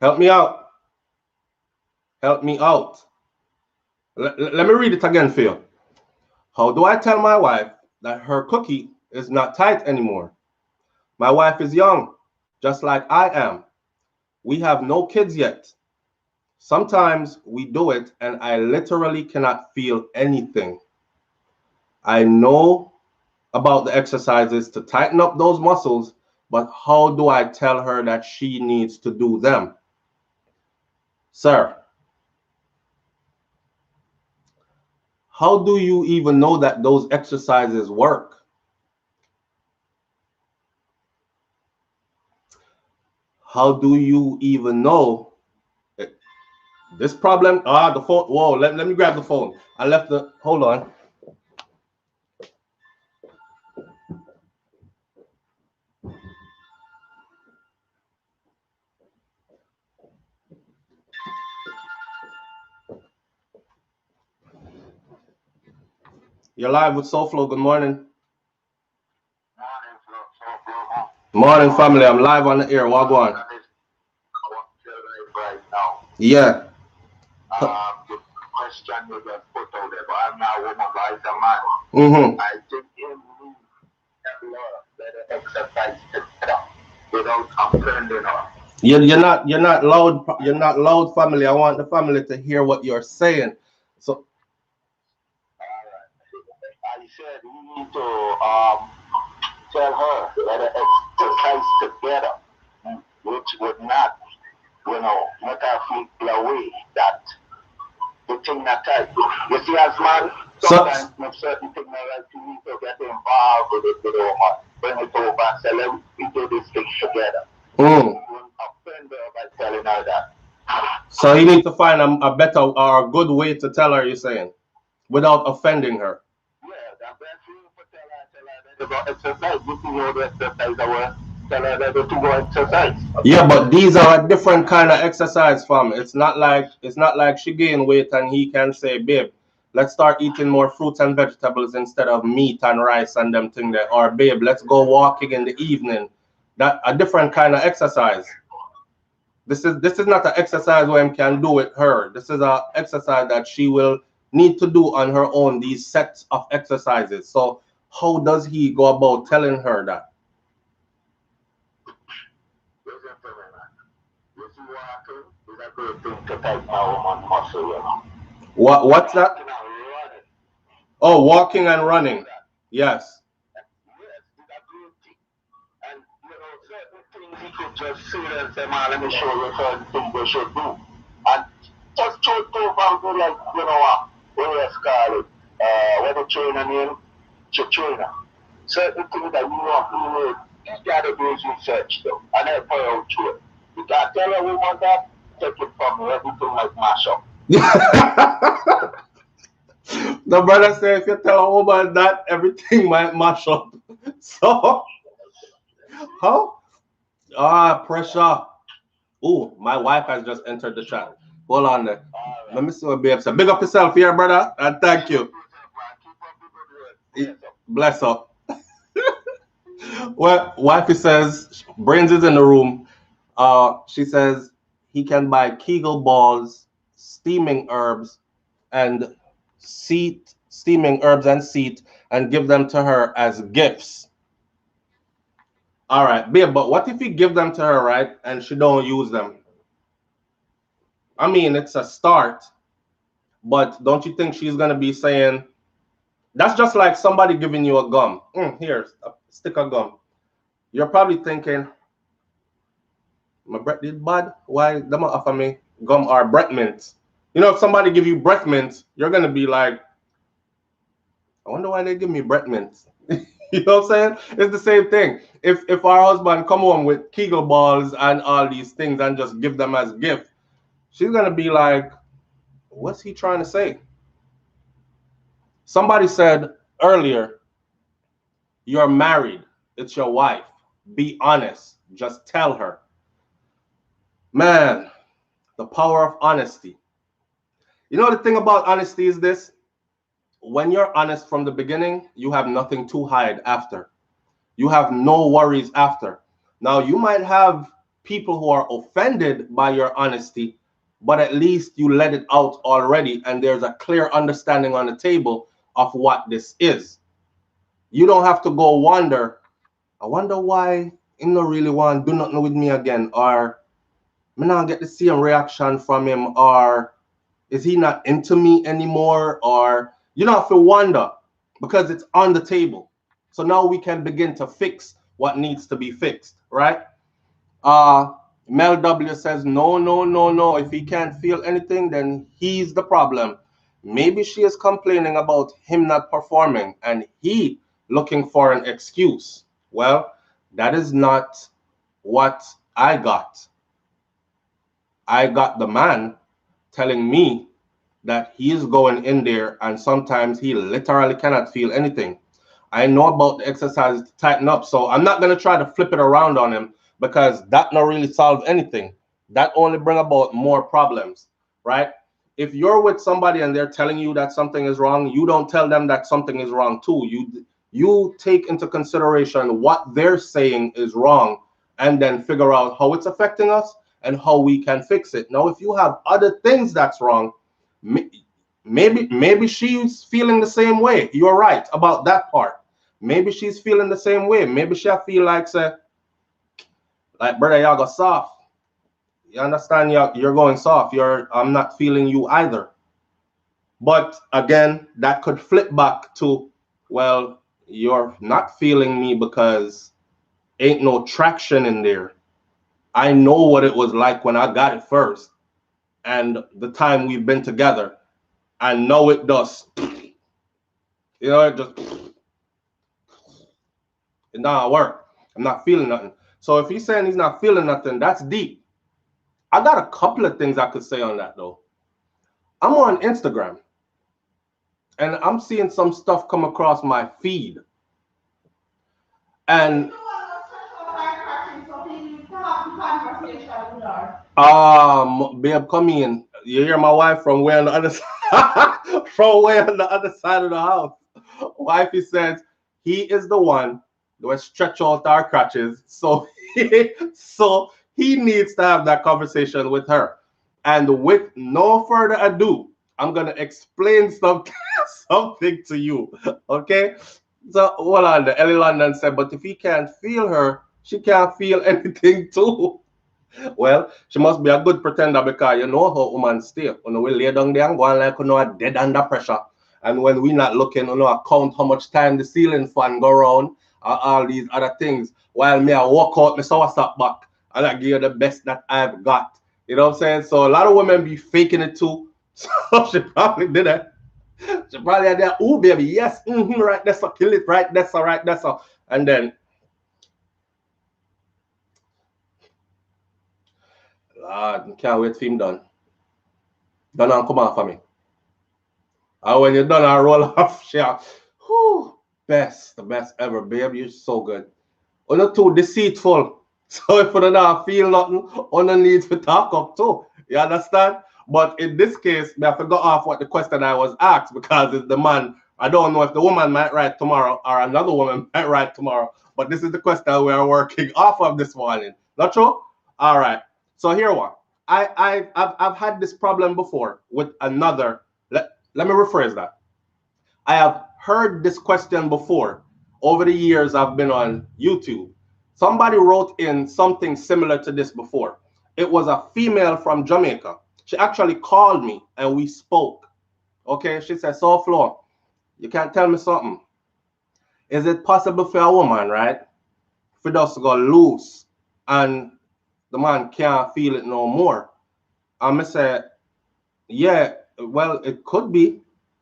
Help me out. Help me out. Let me read it again for you. How do I tell my wife that her cookie is not tight anymore? My wife is young, just like I am. We have no kids yet. Sometimes we do it and I literally cannot feel anything. I know about the exercises to tighten up those muscles, but how do I tell her that she needs to do them? Sir, how do you even know that those exercises work? How do you even know this problem? Ah, the phone. Whoa, let me grab the phone. I left the, hold on. You're live with SoFlo. Good morning. Morning, family. I'm live on the air. Wagwan. Yeah. The question you just put out there, but I'm not a woman, but I'm a man. Mm-hmm. I think him better exercise together without offending her. You're not loud. You're not loud, family. I want the family to hear what you're saying. So I said we need to tell her better exercise together, which would not, make her feel away that the thing not tight. You see, as man, sometimes with certain things like you need to get involved with it, bring it over and say, let we do this thing together. You won't offend her by telling her that. So you need to find a better or a good way to tell her, you're saying, without offending her. Yeah, the best thing to tell her that they go exercise. You see how the exercise are. Tell her that they go exercise. Yeah, but these are a different kind of exercise, fam. It's not like she gain weight and he can say, babe, let's start eating more fruits and vegetables instead of meat and rice and them thing there. Or babe, let's go walking in the evening. That a different kind of exercise. This is not an exercise where I can do with her. This is an exercise that she will need to do on her own, these sets of exercises. So how does he go about telling her that? Listen to me, man. You see walking is a good thing to tighten a woman's muscle, What's that? Walking and running. Oh, walking and running. Yes. Yes, it's a good thing. And, certain things you could just sit and say, man, let me show you certain things they should do. And just to do like, what you call it, when the trainer name, to trainer. Certain things that you gotta do is research though. And then put out to it. You can't tell a woman that, take it from me, everything like mash up. The brother said if you tell a woman that, everything might mash up. So how? Pressure. Oh, my wife has just entered the chat. Hold on there. Right. Let me see what Babe said. Big up yourself here, brother, and thank you. Bless up. Well, wifey says, Brains is in the room. She says he can buy Kegel balls, steaming herbs, and steaming herbs and seat, and give them to her as gifts. All right, babe, but what if you give them to her, right, and she don't use them? I mean, it's a start, but don't you think she's gonna be saying, that's just like somebody giving you a gum. Here's a stick of gum. You're probably thinking, my breath did bad. Why them offer me gum or breath mints? If somebody give you breath mints, you're gonna be like, I wonder why they give me breath mints. You know what I'm saying? It's the same thing. If our husband come home with Kegel balls and all these things and just give them as gift, she's gonna be like, what's he trying to say? Somebody said earlier, you're married. It's your wife. Be honest. Just tell her. Man, the power of honesty. The thing about honesty is this. When you're honest from the beginning, you have nothing to hide after. You have no worries after. Now, you might have people who are offended by your honesty, but at least you let it out already, and there's a clear understanding on the table of what this is. You don't have to go wonder, I wonder why he don't really want to do nothing with me again, or me not get the same reaction from him, or is he not into me anymore, or you don't have to wonder because it's on the table. So now we can begin to fix what needs to be fixed, right? Mel W says, no. If he can't feel anything, then he's the problem. Maybe she is complaining about him not performing and he looking for an excuse. Well, that is not what I got. I got the man telling me that he is going in there and sometimes he literally cannot feel anything. I know about the exercises to tighten up, so I'm not going to try to flip it around on him because that not really solve anything. That only bring about more problems, right? If you're with somebody and they're telling you that something is wrong, you don't tell them that something is wrong too. You take into consideration what they're saying is wrong and then figure out how it's affecting us and how we can fix it. Now, if you have other things that's wrong, maybe she's feeling the same way. You're right about that part. Maybe she's feeling the same way. Maybe she feel like say, like brother, y'all go soft. You understand? You're going soft. I'm not feeling you either. But again, that could flip back to, well, you're not feeling me because ain't no traction in there. I know what it was like when I got it first, and the time we've been together. I know it does. It just it don't work. I'm not feeling nothing. So if he's saying he's not feeling nothing, that's deep. I got a couple of things I could say on that though. I'm on Instagram and I'm seeing some stuff come across my feed. And babe, come in. You hear my wife from way on the other side, from way on the other side of the house. Wifey says he is the one that will stretch out our crutches. So he needs to have that conversation with her. And with no further ado, I'm gonna explain something to you. Okay? So hold on, the Ellie London said, but if he can't feel her, she can't feel anything too. Well, she must be a good pretender because you know how women stay. When we lay down there and go on like dead under pressure. And when we not looking, count how much time the ceiling fan go around, all these other things. While me I walk out, me saw what's up back. And I give you the best that I've got. You know what I'm saying? So a lot of women be faking it too. So she probably did it. She probably had that, oh baby, yes, right, that's a kill it, right, that's all right, that's all. And then can't wait for him done. Done and come on for me. And when you're done, I roll off shot. Whew, the best ever, babe. You're so good. You're not too deceitful. So if you don't feel nothing, you need to talk up too. You understand? But in this case, I forgot off what the question I was asked because it's the man. I don't know if the woman might write tomorrow or another woman might write tomorrow. But this is the question we are working off of this morning. Not true? All right. So here one. I've had this problem before with another. Let me rephrase that. I have heard this question before over the years I've been on YouTube. Somebody wrote in something similar to this before. It was a female from Jamaica. She actually called me and we spoke. Okay, she said, so Flo, you can't tell me something. Is it possible for a woman, right, for us to go loose and the man can't feel it no more? I said, yeah, well, it could be.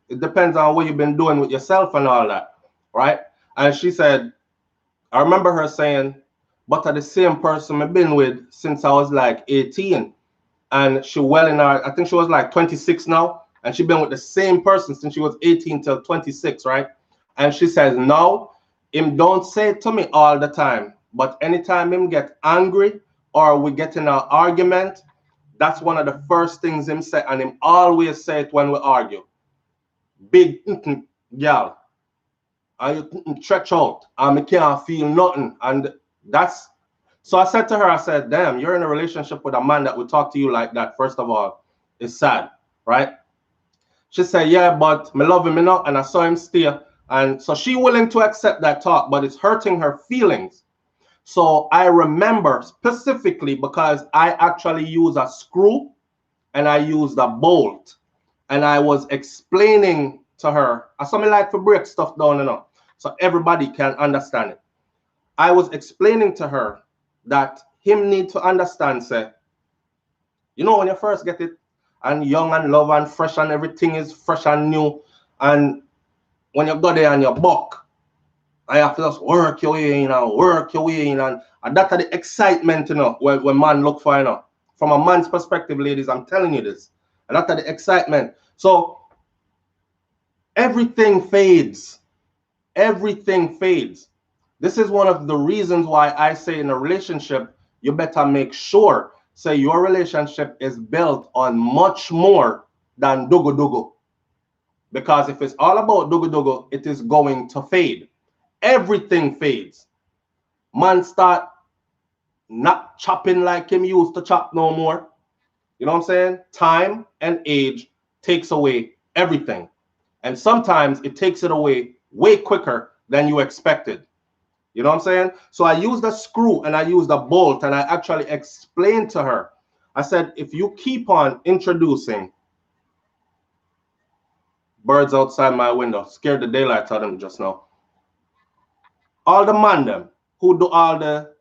It depends on what you've been doing with yourself and all that, right? And she said, I remember her saying, but I'm the same person I've been with since I was like 18. And she well in her, I think she was like 26 now. And she's been with the same person since she was 18 till 26, right? And she says, no, him don't say it to me all the time. But anytime him get angry or we get in an argument, that's one of the first things him say. And him always say it when we argue. Big girl, and you stretch out, and I can't feel nothing. And that's so I said to her, I said, damn, you're in a relationship with a man that would talk to you like that. First of all, it's sad, right? She said, yeah, but me love him enough, and I saw him stay. And so she willing to accept that talk, but it's hurting her feelings. So I remember specifically because I actually use a screw and I used a bolt. And I was explaining to her, I saw me like to break stuff down, so everybody can understand it. I was explaining to her that him need to understand, say, when you first get it, and young and love and fresh and everything is fresh and new. And when you go there and you buck, I have to just work your way in and work your way in. And that's the excitement, when man look for, From a man's perspective, ladies, I'm telling you this. And that's the excitement. So everything fades. Everything fades. This is one of the reasons why I say in a relationship, you better make sure, say your relationship is built on much more than dugu dugu. Because if it's all about dugu dugu, it is going to fade. Everything fades. Man start not chopping like him used to chop no more. You know what I'm saying? Time and age takes away everything. And sometimes it takes it away way quicker than you expected. You know what I'm saying? So I used a screw and I used a bolt, and I actually explained to her. I said, if you keep on introducing birds outside my window, scared the daylight out of them just now. All the man them who do all the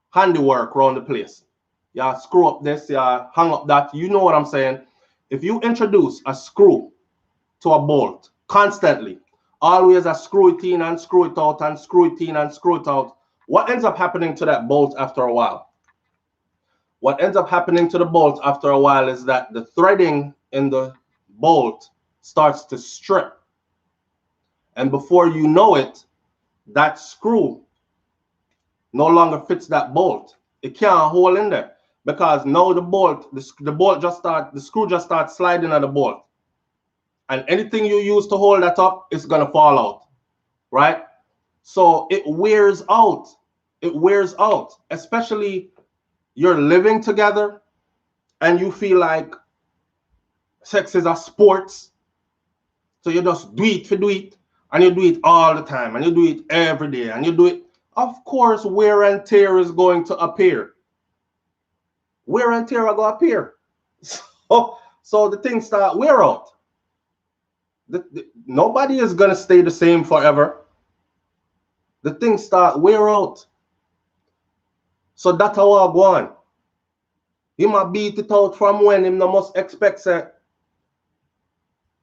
handiwork around the place. Yeah, screw up this, yeah, hang up that. You know what I'm saying? If you introduce a screw to a bolt constantly, always a screw it in and screw it out and screw it in and screw it out, what ends up happening to that bolt after a while? What ends up happening to the bolt after a while is that the threading in the bolt starts to strip. And before you know it, that screw no longer fits that bolt. It can't hold in there because now the screw just starts sliding at the bolt. And anything you use to hold that up is gonna fall out, right? So it wears out. It wears out, especially you're living together and you feel like sex is a sport. So you just do it for do it, and you do it all the time, and you do it every day, and you do it. Of course, wear and tear is going to appear. Wear and tear are going to appear. So the things start wear out. Nobody is going to stay the same forever. The things start wear out. So that's how I go on. He might beat it out from when him no must expect it.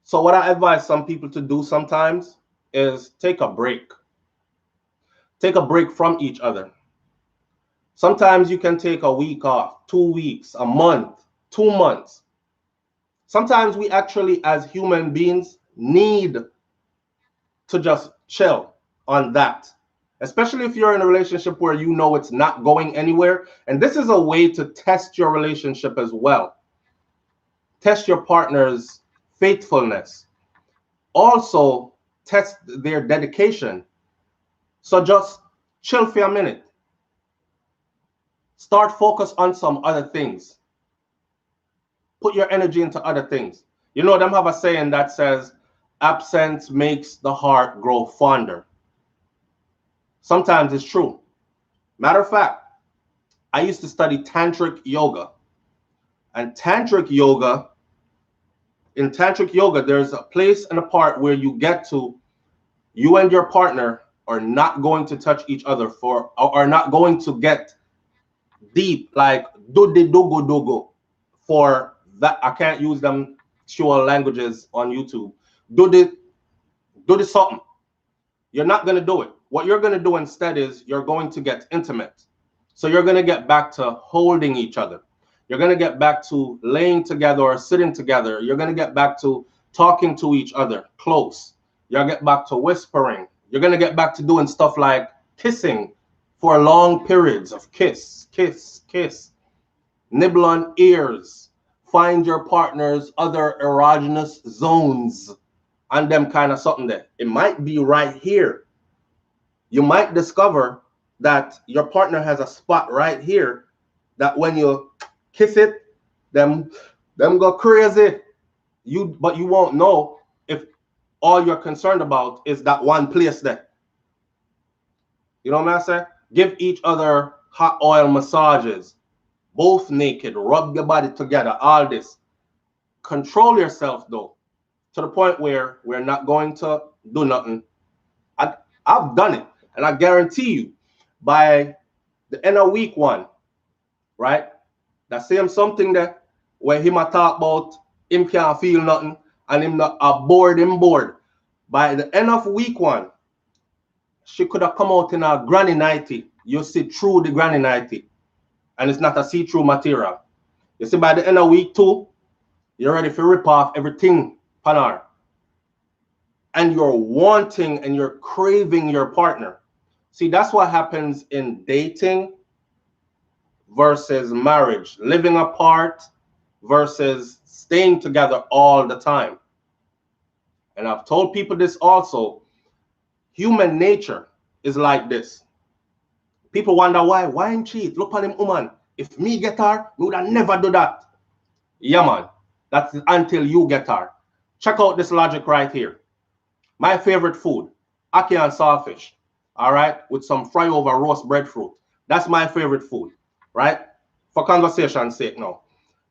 So what I advise some people to do sometimes is take a break. Take a break from each other. Sometimes you can take a week off, 2 weeks, a month, 2 months. Sometimes we actually, as human beings, need to just chill on that. Especially if you're in a relationship where you know it's not going anywhere. And this is a way to test your relationship as well. Test your partner's faithfulness. Also, test their dedication. So just chill for a minute. Start focus on some other things. Put your energy into other things. You know, them have a saying that says, absence makes the heart grow fonder. Sometimes it's true. Matter of fact, I used to study tantric yoga. And in tantric yoga, there's a place and a part where you get to, you and your partner are not going to touch each other or are not going to get deep, like dogo for that. I can't use them sure languages on YouTube. Do the something. You're not going to do it. What you're going to do instead is you're going to get intimate. So you're going to get back to holding each other. You're going to get back to laying together or sitting together. You're going to get back to talking to each other close. You'll get back to whispering. You're going to get back to doing stuff like kissing for long periods of kiss, kiss, kiss. Nibble on ears. Find your partner's other erogenous zones and them kind of something there. It might be right here. You might discover that your partner has a spot right here that when you kiss it, them go crazy. But you won't know if all you're concerned about is that one place there. You know what I'm saying? Give each other hot oil massages, both naked, rub your body together, all this. Control yourself though, to the point where we're not going to do nothing. I've done it, and I guarantee you, by the end of week 1, right? That same something that when him a talk about him can't feel nothing and him not bored. By the end of week 1, she could have come out in a granny nighty. You see through the granny nighty, and it's not a see-through material. You see, by the end of week 2, you're ready to rip off everything, panar. And you're wanting and you're craving your partner. See, that's what happens in dating versus marriage, living apart versus staying together all the time. And I've told people this also. Human nature is like this. People wonder why him cheat? Look on him, woman. If me get her, we would have never do that. Yeah, man. That's until you get her. Check out this logic right here. My favorite food, ackee and sawfish. All right, with some fry over roast breadfruit. That's my favorite food, right? For conversation's sake now.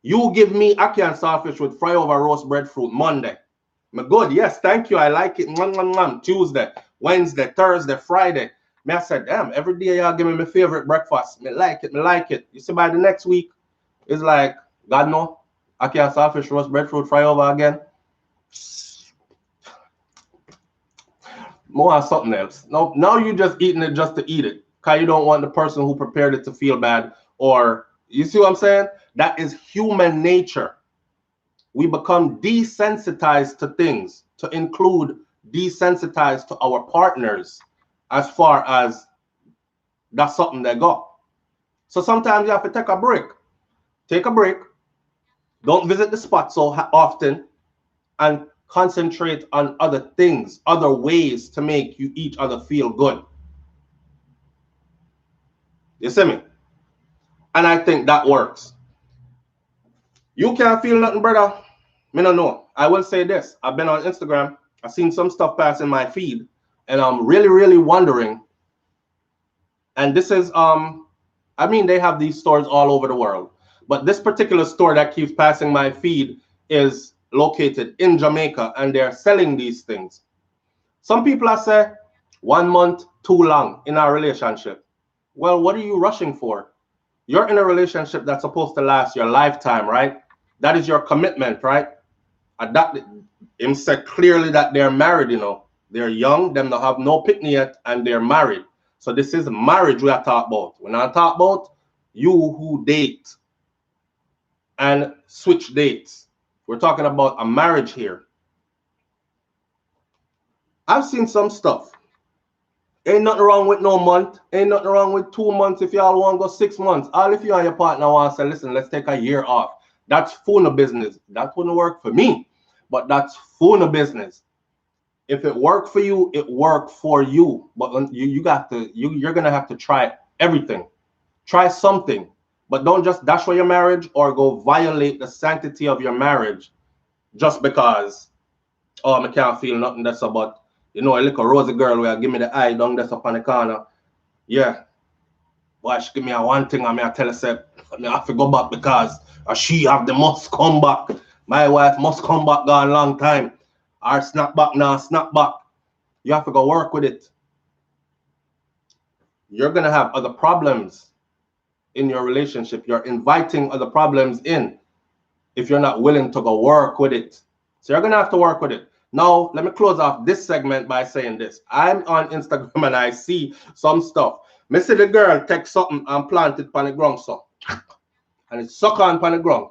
You give me ackee and sawfish with fry over roast breadfruit Monday. Me good, yes, thank you. I like it. Tuesday, Wednesday, Thursday, Friday. Me, I said, damn, every day y'all give me my favorite breakfast. Me like it. You see, by the next week, it's like, God no, ackee and sawfish, roast breadfruit, fry over again. More something else. Now you just eating it just to eat it. Because you don't want the person who prepared it to feel bad. Or, you see what I'm saying? That is human nature. We become desensitized to things, to include desensitized to our partners as far as that's something they got. So sometimes you have to take a break. Take a break. Don't visit the spot so often and concentrate on other things, other ways to make you each other feel good. You see me? And I think that works. You can't feel nothing, brother. Me no know. I will say this. I've been on Instagram. I've seen some stuff pass in my feed. And I'm really, really wondering. And this is, I mean, they have these stores all over the world. But this particular store that keeps passing my feed is located in Jamaica. And they're selling these things. Some people are saying 1 month too long in our relationship. Well, what are you rushing for? You're in a relationship that's supposed to last your lifetime, right? That is your commitment, right? Him said clearly that they're married, you know. They're young, them don't have no picnic yet, and they're married. So this is marriage we are talking about. We're not talking about you who date and switch dates. We're talking about a marriage here. I've seen some stuff. Ain't nothing wrong with no month. Ain't nothing wrong with 2 months if y'all want to go 6 months. All if you and your partner want to say, listen, let's take a year off. That's phone business. That wouldn't work for me. But that's phone business. If it worked for you, it worked for you. But you're gonna have to try everything. Try something. But don't just dash for your marriage or go violate the sanctity of your marriage just because, oh, I can't feel nothing that's about. You know, a little rosy girl will give me the eye down there up on the corner. Yeah. Boy, she give me a one thing and I tell her, I have to go back because she have the must come back. My wife must come back gone a long time. Or snap back now, snap back. You have to go work with it. You're going to have other problems in your relationship. You're inviting other problems in if you're not willing to go work with it. So you're going to have to work with it. Now, let me close off this segment by saying this. I'm on Instagram and I see some stuff. Me see the girl take something and plant it on the ground, so. And it suck on the ground.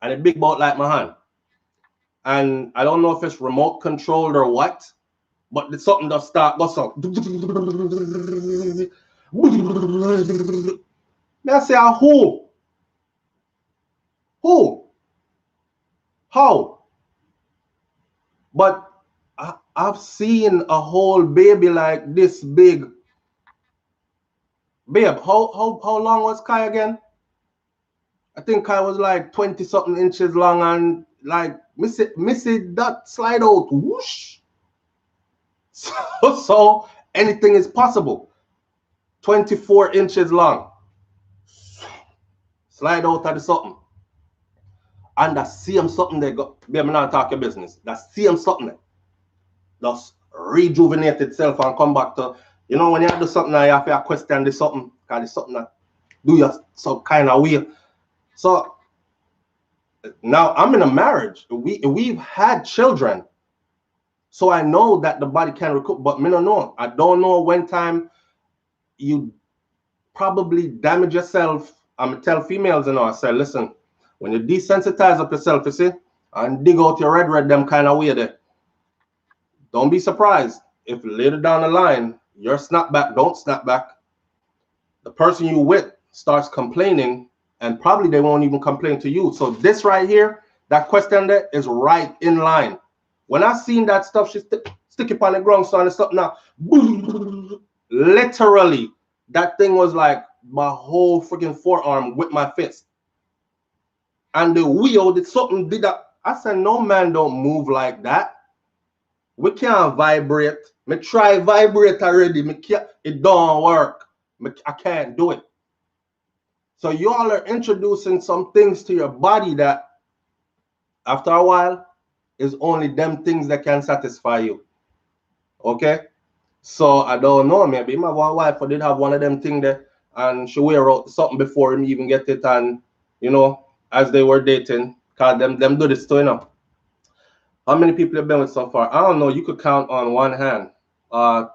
And it big about like my hand. And I don't know if it's remote controlled or what, but it's something that start go so. I say, who? Who? How? But I've seen a whole baby like this big. Babe, how long was Kai again? I think Kai was like 20-something inches long and like missy that slide out. Whoosh. So anything is possible. 24 inches long. Slide out of the something. And that same something they got. Babe, I'm not talking business. That same something there. Just rejuvenate itself and come back to, you know, when you do something you have to question this something, because it's something that do you some kind of way. So Now I'm in a marriage. We've had children. So I know that the body can recoup, but me don't know. I don't know when time you probably damage yourself. I'm tell females, I say, listen, when you desensitize up yourself, you see, and dig out your red them kind of way there. Don't be surprised if later down the line your snapback don't snap back. The person you with starts complaining, and probably they won't even complain to you. So this right here, that question there is right in line. When I seen that stuff, she stick it on the ground, so it's something now. Literally, that thing was like my whole freaking forearm with my fist. And the wheel did something did that. I said, no man don't move like that. We can't vibrate. Me try vibrate already. Me can't, it don't work. I can't do it. So y'all are introducing some things to your body that after a while is only them things that can satisfy you. Okay? So I don't know, maybe my wife did have one of them things there and she wear out something before him even get it, and you know, as they were dating, cause them do this too, you know. How many people have been with so far? I don't know, you could count on one hand.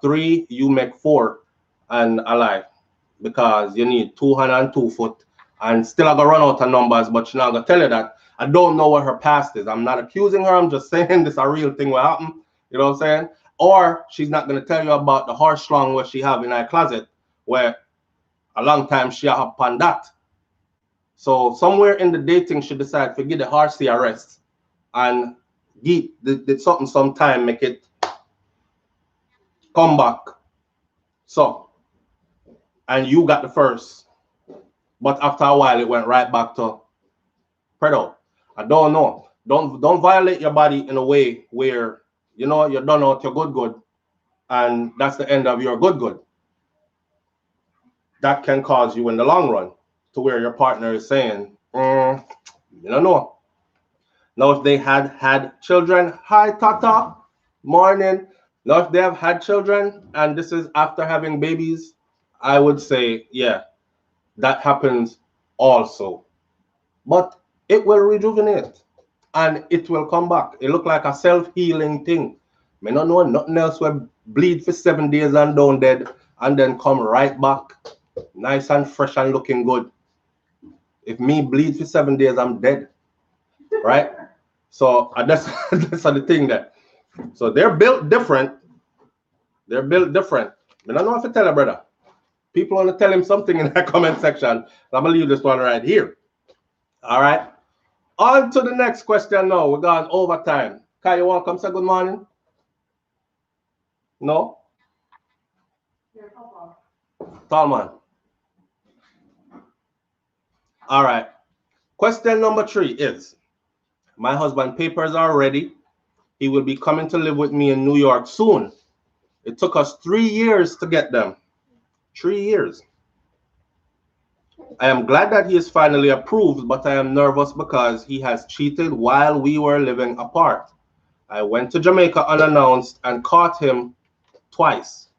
3, you make 4 and alive, because you need 2 hands and 2 foot, and still I gonna run out of numbers, but she's not gonna tell you that. I don't know what her past is. I'm not accusing her, I'm just saying this a real thing will happen. You know what I'm saying? Or she's not gonna tell you about the horse strong what she have in her closet, where a long time she have upon that. So somewhere in the dating she decide to give the horsey a rest and give the something sometime, make it come back. So, and you got the first, but after a while it went right back to Predo. I don't know. Don't violate your body in a way where you know you're done out your good, and that's the end of your good. That can cause you in the long run to where your partner is saying, you don't know. Now, if they had children, hi Tata, morning. Now, if they have had children and this is after having babies, I would say, yeah, that happens also. But it will rejuvenate and it will come back. It look like a self-healing thing. Me not know nothing else will bleed for 7 days and down dead and then come right back nice and fresh and looking good. If me bleed for 7 days, I'm dead. Right? So that's the thing there. So they're built different. They're built different. I don't know if to tell a brother. People want to tell him something in that comment section. I'm gonna leave this one right here. All right. On to the next question now. We're going overtime. Kai, you want to come say good morning? No? Tall man. All right. Question number 3 is, my husband's papers are ready. He will be coming to live with me in New York soon. It took us 3 years to get them. 3 years. I am glad that he is finally approved, but I am nervous because he has cheated while we were living apart. I went to Jamaica unannounced and caught him twice.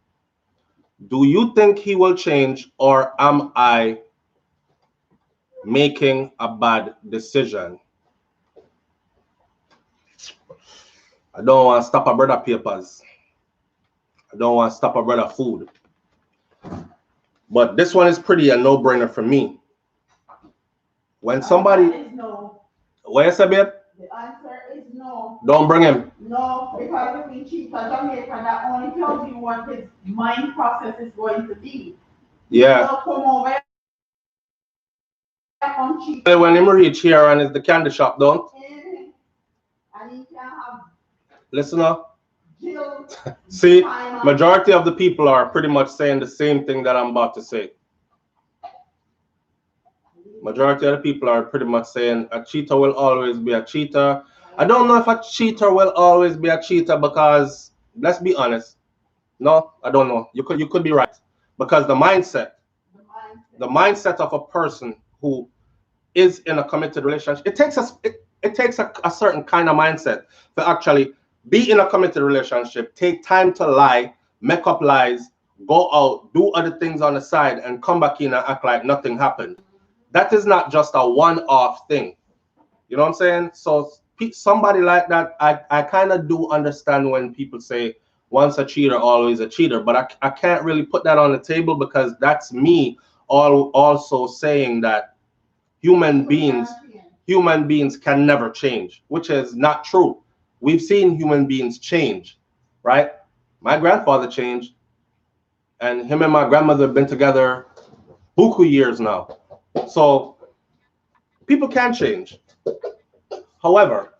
Do you think he will change, or am I making a bad decision? I don't want to stop a brother papers. I don't want to stop a brother food. But this one is pretty a no-brainer for me. When somebody... No. What you say, babe? The answer is no. Don't bring him. No, because if he cheats at Jamaica, that only tells you what his mind process is going to be. Yeah. He'll come over and cheat. When him reach here and it's the candy shop, don't? And he can have... Listen up. See, majority of the people are pretty much saying the same thing that I'm about to say. Majority of the people are pretty much saying a cheater will always be a cheater. I don't know if a cheater will always be a cheater, because let's be honest. No, I don't know. You could be right, because the mindset of a person who is in a committed relationship, it takes a certain kind of mindset to actually be in a committed relationship, take time to lie, make up lies, go out, do other things on the side, and come back in and act like nothing happened. That is not just a one-off thing. You know what I'm saying? So somebody like that, I kind of do understand when people say once a cheater, always a cheater, but I can't really put that on the table because that's me also saying that human beings can never change, which is not true. We've seen human beings change, right? My grandfather changed, and him and my grandmother have been together buku years now. So people can change. However,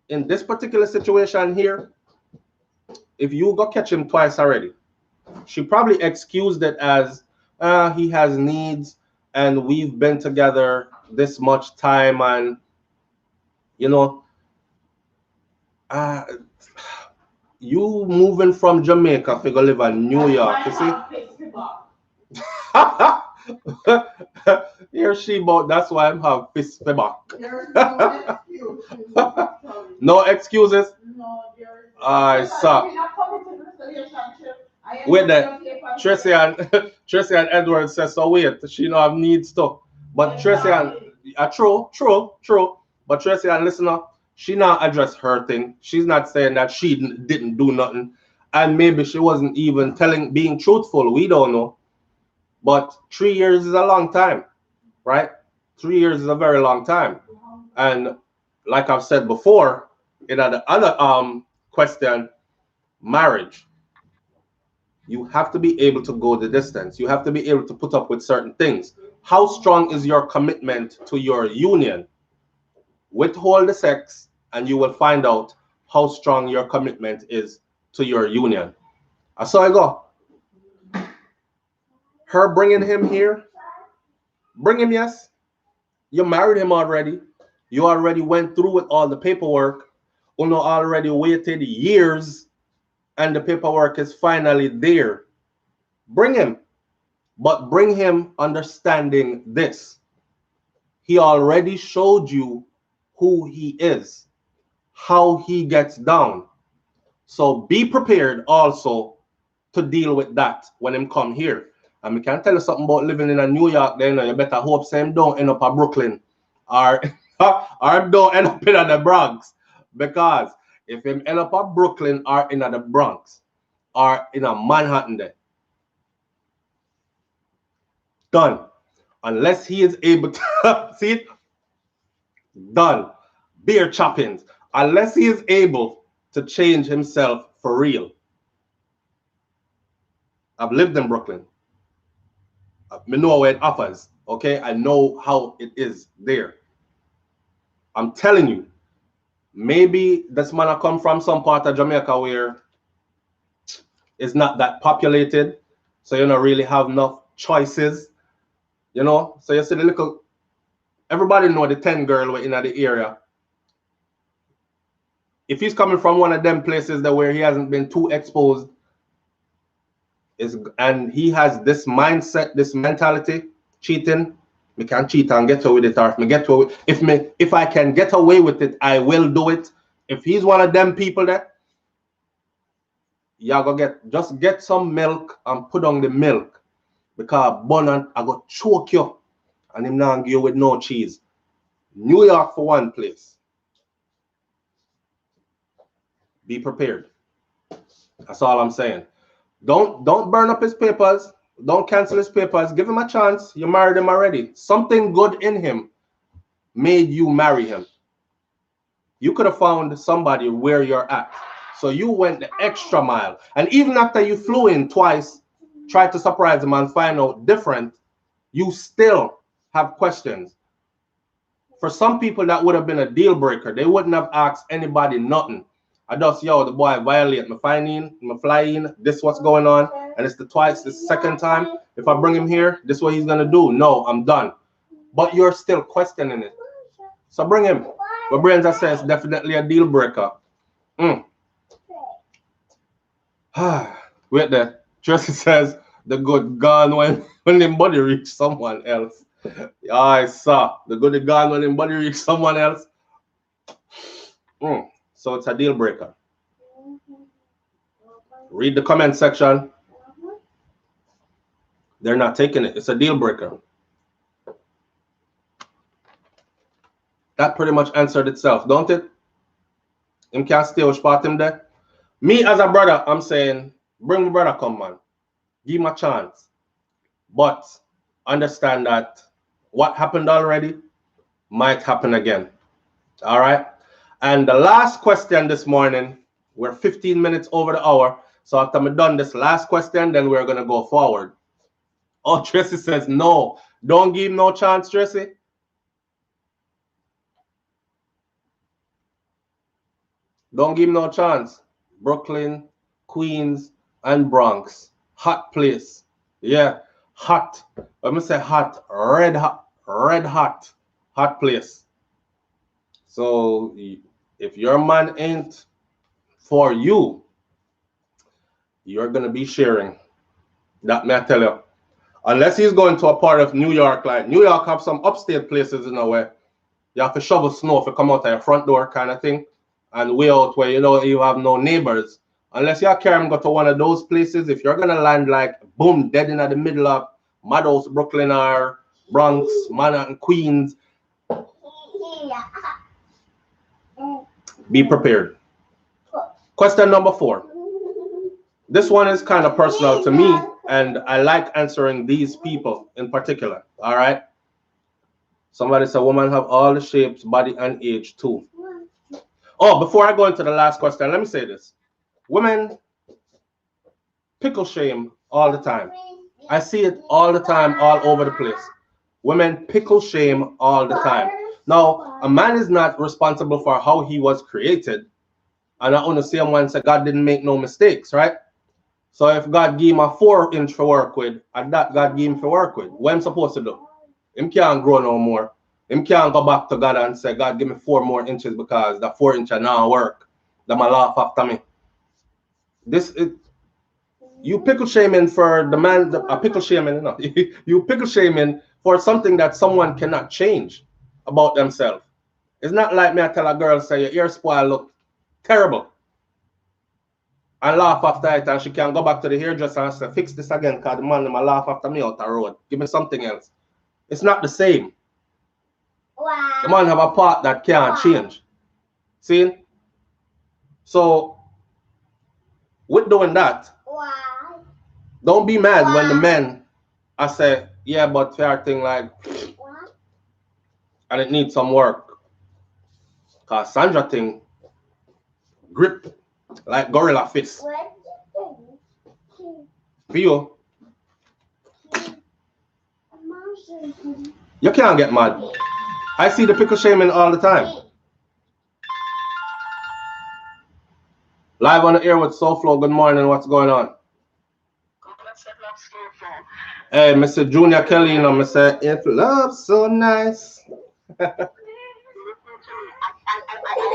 in this particular situation here, if you go catch him twice already, she probably excused it as he has needs and we've been together this much time, and you know, uh, you moving from Jamaica to go live in New York, you see? Here she bought, that's why I'm have fist back. There's no excuse. No excuses. No, there is. I saw. Wait there. Tracy and Edward says so wait, she know have needs too. But Tracy and true. But Tracy and listen up, she not address her thing. She's not saying that she didn't do nothing. And maybe she wasn't even being truthful. We don't know. But 3 years is a long time, right? 3 years is a very long time. And like I've said before, in the other question, marriage. You have to be able to go the distance. You have to be able to put up with certain things. How strong is your commitment to your union? Withhold the sex, and you will find out how strong your commitment is to your union. I saw it go. Her bringing him here, bring him, yes. You married him already. You already went through with all the paperwork. Uno already waited years, and the paperwork is finally there. Bring him. But bring him understanding this. He already showed you who he is, how he gets down. So be prepared also to deal with that when him come here. And we can tell you something about living in a New York, then you better hope same don't end up at Brooklyn or don't end up in the Bronx. Because if him end up at Brooklyn or in the Bronx or in a Manhattan there, done. Unless he is able to see it, done. Beer choppings. Unless he is able to change himself for real. I've lived in Brooklyn. I know where it offers. Okay, I know how it is there. I'm telling you, maybe this man come from some part of Jamaica where it's not that populated, so you don't really have enough choices. You know, so you see the little, everybody know the 10 girl in the area. If he's coming from one of them places that where he hasn't been too exposed, and he has this mindset, this mentality, cheating, me can cheat and get away with it, or if me get away, if I can get away with it, I will do it. If he's one of them people there, y'all go just get some milk and put on the milk, because bonnet I go choke you, and him not give you with no cheese. New York for one place. Be prepared. That's all I'm saying. Don't burn up his papers. Don't cancel his papers. Give him a chance. You married him already. Something good in him made you marry him. You could have found somebody where you're at. So you went the extra mile. And even after you flew in twice, tried to surprise him and find out different, you still have questions. For some people, that would have been a deal breaker. They wouldn't have asked anybody nothing. I just, yo, the boy violate my flying, this what's going on, and it's the second time. If I bring him here, this is what he's gonna do. No, I'm done. But you're still questioning it. So bring him. But Brains says definitely a deal breaker. Wait there. Tracy says the good gone when the body reach someone else. I saw the good gone when the body reach someone else. So it's a deal breaker. Read the comment section. They're not taking it. It's a deal breaker. That pretty much answered itself, don't it? Him can't stay with spot him there. Me as a brother, I'm saying, bring the brother come, man. Give him a chance. But understand that what happened already might happen again. All right. And the last question this morning, we're 15 minutes over the hour. So after I'm done this last question, then we're going to go forward. Oh, Tracy says, no, don't give him no chance, Tracy. Don't give him no chance. Brooklyn, Queens, and Bronx. Hot place. Yeah, hot. Let me say hot, red hot place. So if your man ain't for you, you're going to be sharing. That may I tell you. Unless he's going to a part of New York, like New York have some upstate places in a way. You have to shovel snow if you come out of your front door kind of thing. And way out where you have no neighbors. Unless you can go to one of those places, if you're gonna land like boom, dead in the middle of Meadows, Brooklyn or Bronx, Manhattan, Queens, be prepared. Question number 4. This one is kind of personal to me, and I like answering these people in particular. All right. Somebody said women have all the shapes, body, and age too. Oh, before I go into the last question, let me say this. Women pickle shame all the time. I see it all the time, all over the place. Women pickle shame all the time. Now, a man is not responsible for how he was created. And I want to say one say God didn't make no mistakes, right? So if God gave him a 4-inch for work with, and that God gave him for work with, what am I supposed to do? Him can't grow no more. Him can't go back to God and say, God, give me 4 more inches because the 4 inch now work. Them a laugh after me. You pickle shaming for the man, pickle shaming, no. You pickle shaming for something that someone cannot change about themselves. It's not like me I tell a girl, say, your ear spoil look terrible. And laugh after it, and she can go back to the hairdresser and say, fix this again, because the man them a laugh after me out the road. Give me something else. It's not the same. Wow. The man have a part that can't change. See? So, with doing that, don't be mad when the men I say, yeah, but fair thing like, and it needs some work. Because Sandra thing, grip like gorilla fist. For you, you can't get mad. I see the pickle shaming all the time. Live on the air with SoFlo. Good morning. What's going on? Hey, Mr. Junior Kelly, you know, Mr. If love's so nice. I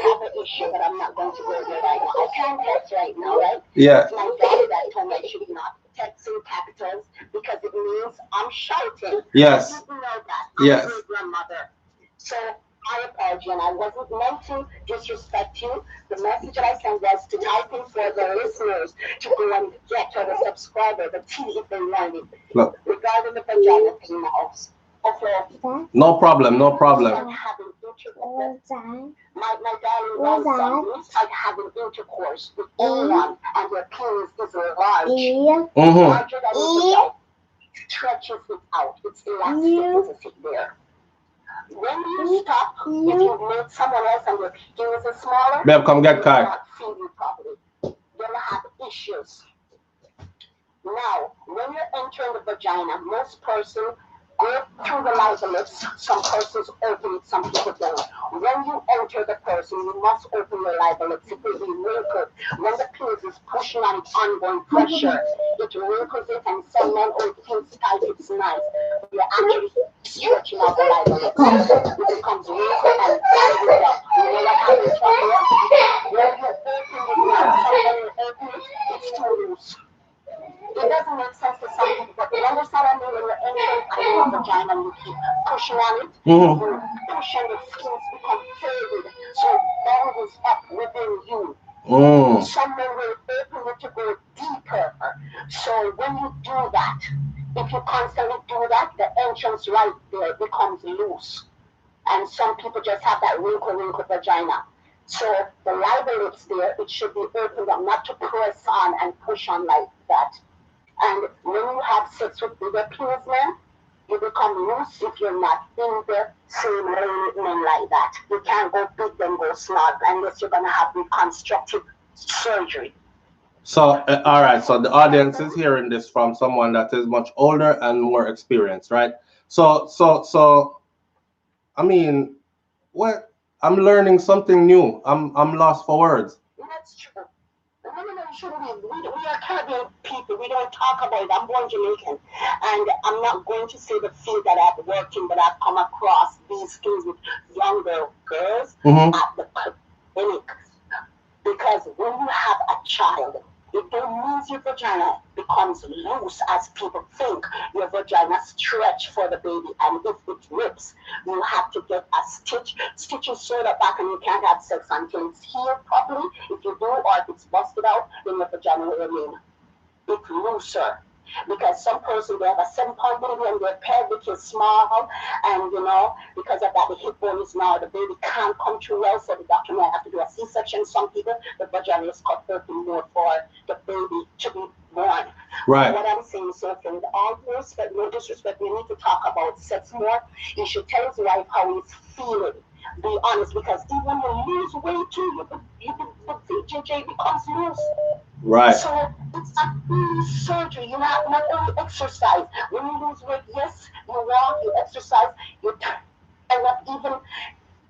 have an issue, but I'm not going to go there right now. I can't text right now, right? Yeah. It's my daughter that told me I should not text in capitals because it means I'm shouting. Yes. I didn't know that. Yes. I'm a grandmother. So I apologize, and I wasn't meant to disrespect you. The message that I sent was to type in for the listeners to go and get to the subscriber, the T if they want it. Look. Regarding the vagina thing now. Okay. No problem, no problem. My darling grandson started having intercourse with anyone, and their penis is large. Larger than it stretches it out. It's elastic to sit there. When you stop, if you meet someone else and their penis is smaller, Babe, come get Kai. not feeding properly. They'll have issues. Now, when you're entering the vagina, most persons go through the liver lips. Some persons open it, some people don't. When you enter the person, you must open your liver lips. It will be wrinkled. When the penis is pushing on its ongoing pressure, it wrinkles it, and some men, oh, it feels tight, it's nice. You're actually stretching out the liver lips. It becomes wrinkled and tightened up. You know what happens from here? When you open it now, when you open it, it's too loose. It doesn't make sense to some people, but you understand what I mean? When you're entering a vagina and you keep pushing on it, you push and the skins become faded, so that is up within you. Some men will open it to go deeper. So when you do that, if you constantly do that, the entrance right there becomes loose. and some people just have that wrinkle vagina. So the libel is there, it should be opened up, not to press on and push on like that. And when you have sex with bigger penis men, you become loose if you're not in the same lane with men like that. You can't go big then go small unless you're gonna have reconstructive surgery. So, all right. So the audience is hearing this from someone that is much older and more experienced, right? So, I mean, what? I'm learning something new. I'm lost for words. That's true. Women shouldn't be. We are Caribbean people. We don't talk about it. I'm born Jamaican, and I'm not going to say the field that I've worked in, but I've come across these things with younger girls at the clinic. Because when you have a child, it don't mean your vagina becomes loose as people think. Your vagina stretch for the baby, and if it rips, you have to get a stitch. Stitch is sewed up back, and you can't have sex until it's healed properly. If you do, or if it's busted out, then your vagina will remain. It's looser. Because some person, they have a 7-pound baby and their pelvic is small, and because of that, the hip bone is now, the baby can't come through well, so the doctor might have to do a C-section. Some people, the vagina is cut open more for the baby to be born. Right. What I'm saying, so from all due respect, no disrespect, we need to talk about sex more. He should tell his wife how he's feeling. Be honest, because even when you lose weight too, the VJJ becomes loose. Right. So it's a full surgery. You not only exercise. When you lose weight, yes, you walk, you exercise, you and not even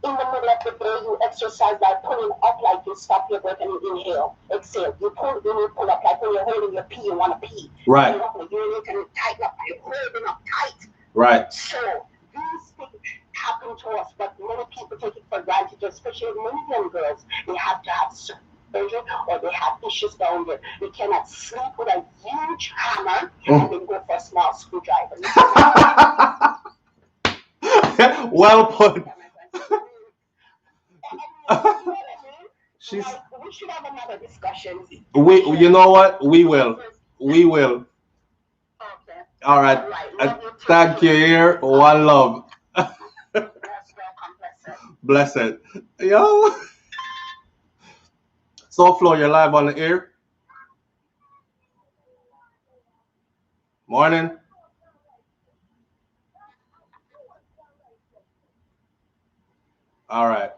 in the middle of the day, you exercise by pulling up like you stop your breath and you inhale, exhale. You pull up like when you're holding your pee, you want to pee. Right. You want to urinate and you tighten up, you're holding up tight. Right. So these things happen to us, but many people take it for granted, especially many young girls. They have to have surgery or they have issues down there. You cannot sleep with a huge hammer and then go for a small screwdriver. Well put. We should have another discussion. You know what? We will. Okay. All right. Thank you. Here, one love. Blessed. Yo. So, Flo, you're live on the air. Morning. All right.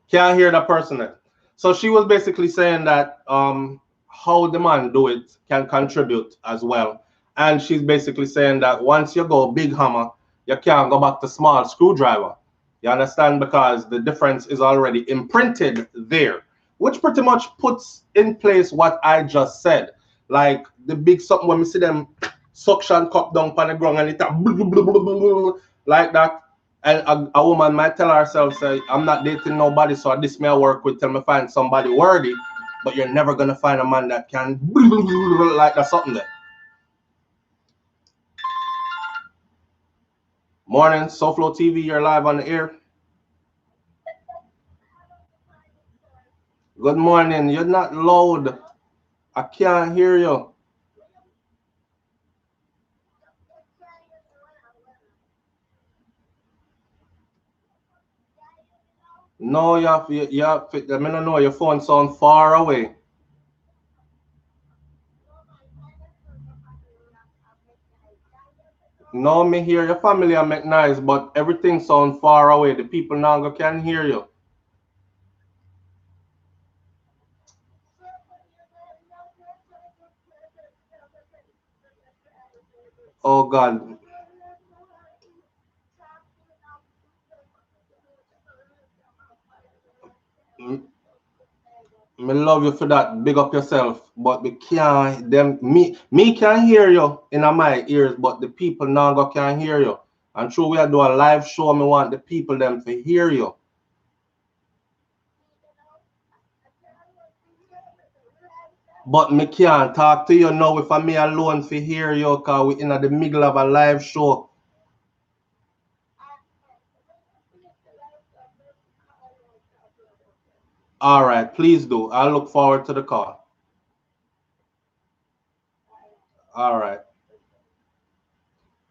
Can't hear that person. So she was basically saying that how the man do it can contribute as well. And she's basically saying that once you go big hammer, you can't go back to small screwdriver. You understand? Because the difference is already imprinted there, which pretty much puts in place what I just said. Like the big something when we see them suction cup down on the ground and it like that. And a woman might tell herself, say, I'm not dating nobody, so this may work with till me find somebody worthy, but you're never gonna find a man that can like that something there. Morning, SoFlo TV, you're live on the air. Good morning. You're not loud. I can't hear you. No, you have, I don't know, your phone sound far away. No, me hear your family and make noise, but everything sound far away. The people now can hear you. Oh God. Me love you for that. Big up yourself. But we can't me can hear you in my ears, but the people now can't hear you. And true we are doing a live show, me want the people them to hear you. But me can't talk to you now if I me alone for hear you because we in the middle of a live show. All right, please do. I look forward to the call. All right.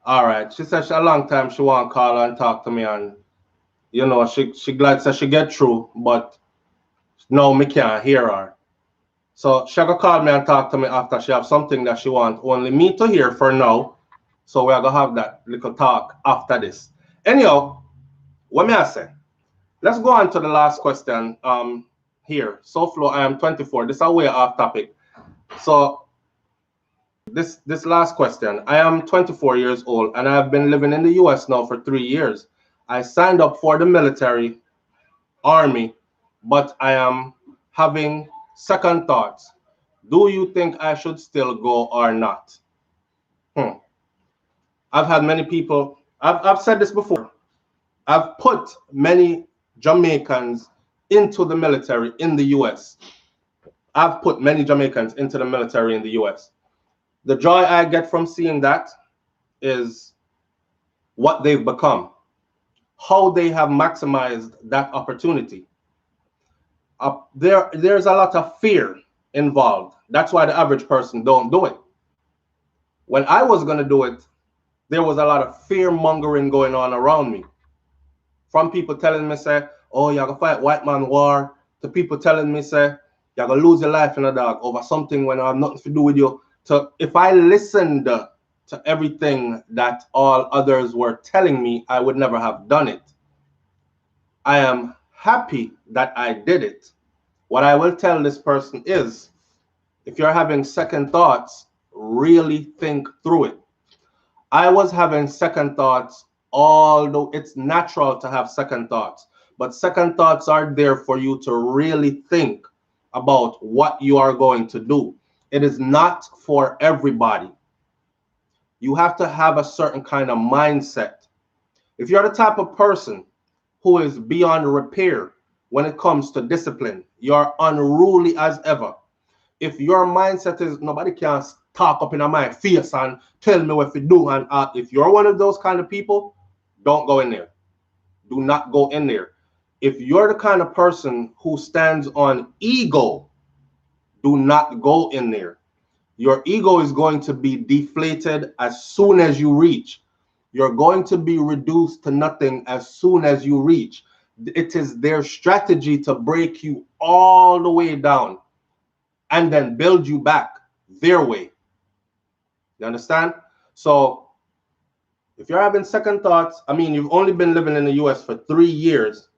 All right. She said she a long time she want to call and talk to me and You know, she glad said she get through, but no, me can't hear her. So she gonna call me and talk to me after she have something that she want only me to hear for now. So we are gonna have that little talk after this. Anyhow, what may I say? Let's go on to the last question. Here, so Flo, I am 24. This is a way off topic. So this last question. I am 24 years old and I've been living in the US now for 3 years. I signed up for the military army, but I am having second thoughts. Do you think I should still go or not? I've had many people, I've said this before. I've put many Jamaicans into the military in the US. I've put many Jamaicans into the military in the US. The joy I get from seeing that is what they've become, how they have maximized that opportunity. There's a lot of fear involved. That's why the average person don't do it. When I was going to do it, there was a lot of fear mongering going on around me. From people telling me, say, oh, you're going to fight white man war, to people telling me, say, you're going to lose your life in a dog over something when I have nothing to do with you. So if I listened to everything that all others were telling me, I would never have done it. I am happy that I did it. What I will tell this person is, if you're having second thoughts, really think through it. I was having second thoughts, although it's natural to have second thoughts, but second thoughts are there for you to really think about what you are going to do. It is not for everybody. You have to have a certain kind of mindset. If you're the type of person who is beyond repair when it comes to discipline, you're unruly as ever. If your mindset is nobody can talk up in my face and tell me what to do, and if you're one of those kind of people, don't go in there. Do not go in there. If you're the kind of person who stands on ego, do not go in there. Your ego is going to be deflated as soon as you reach. You're going to be reduced to nothing as soon as you reach. It is their strategy to break you all the way down and then build you back their way. You understand? So if you're having second thoughts, I mean, you've only been living in the US for 3 years.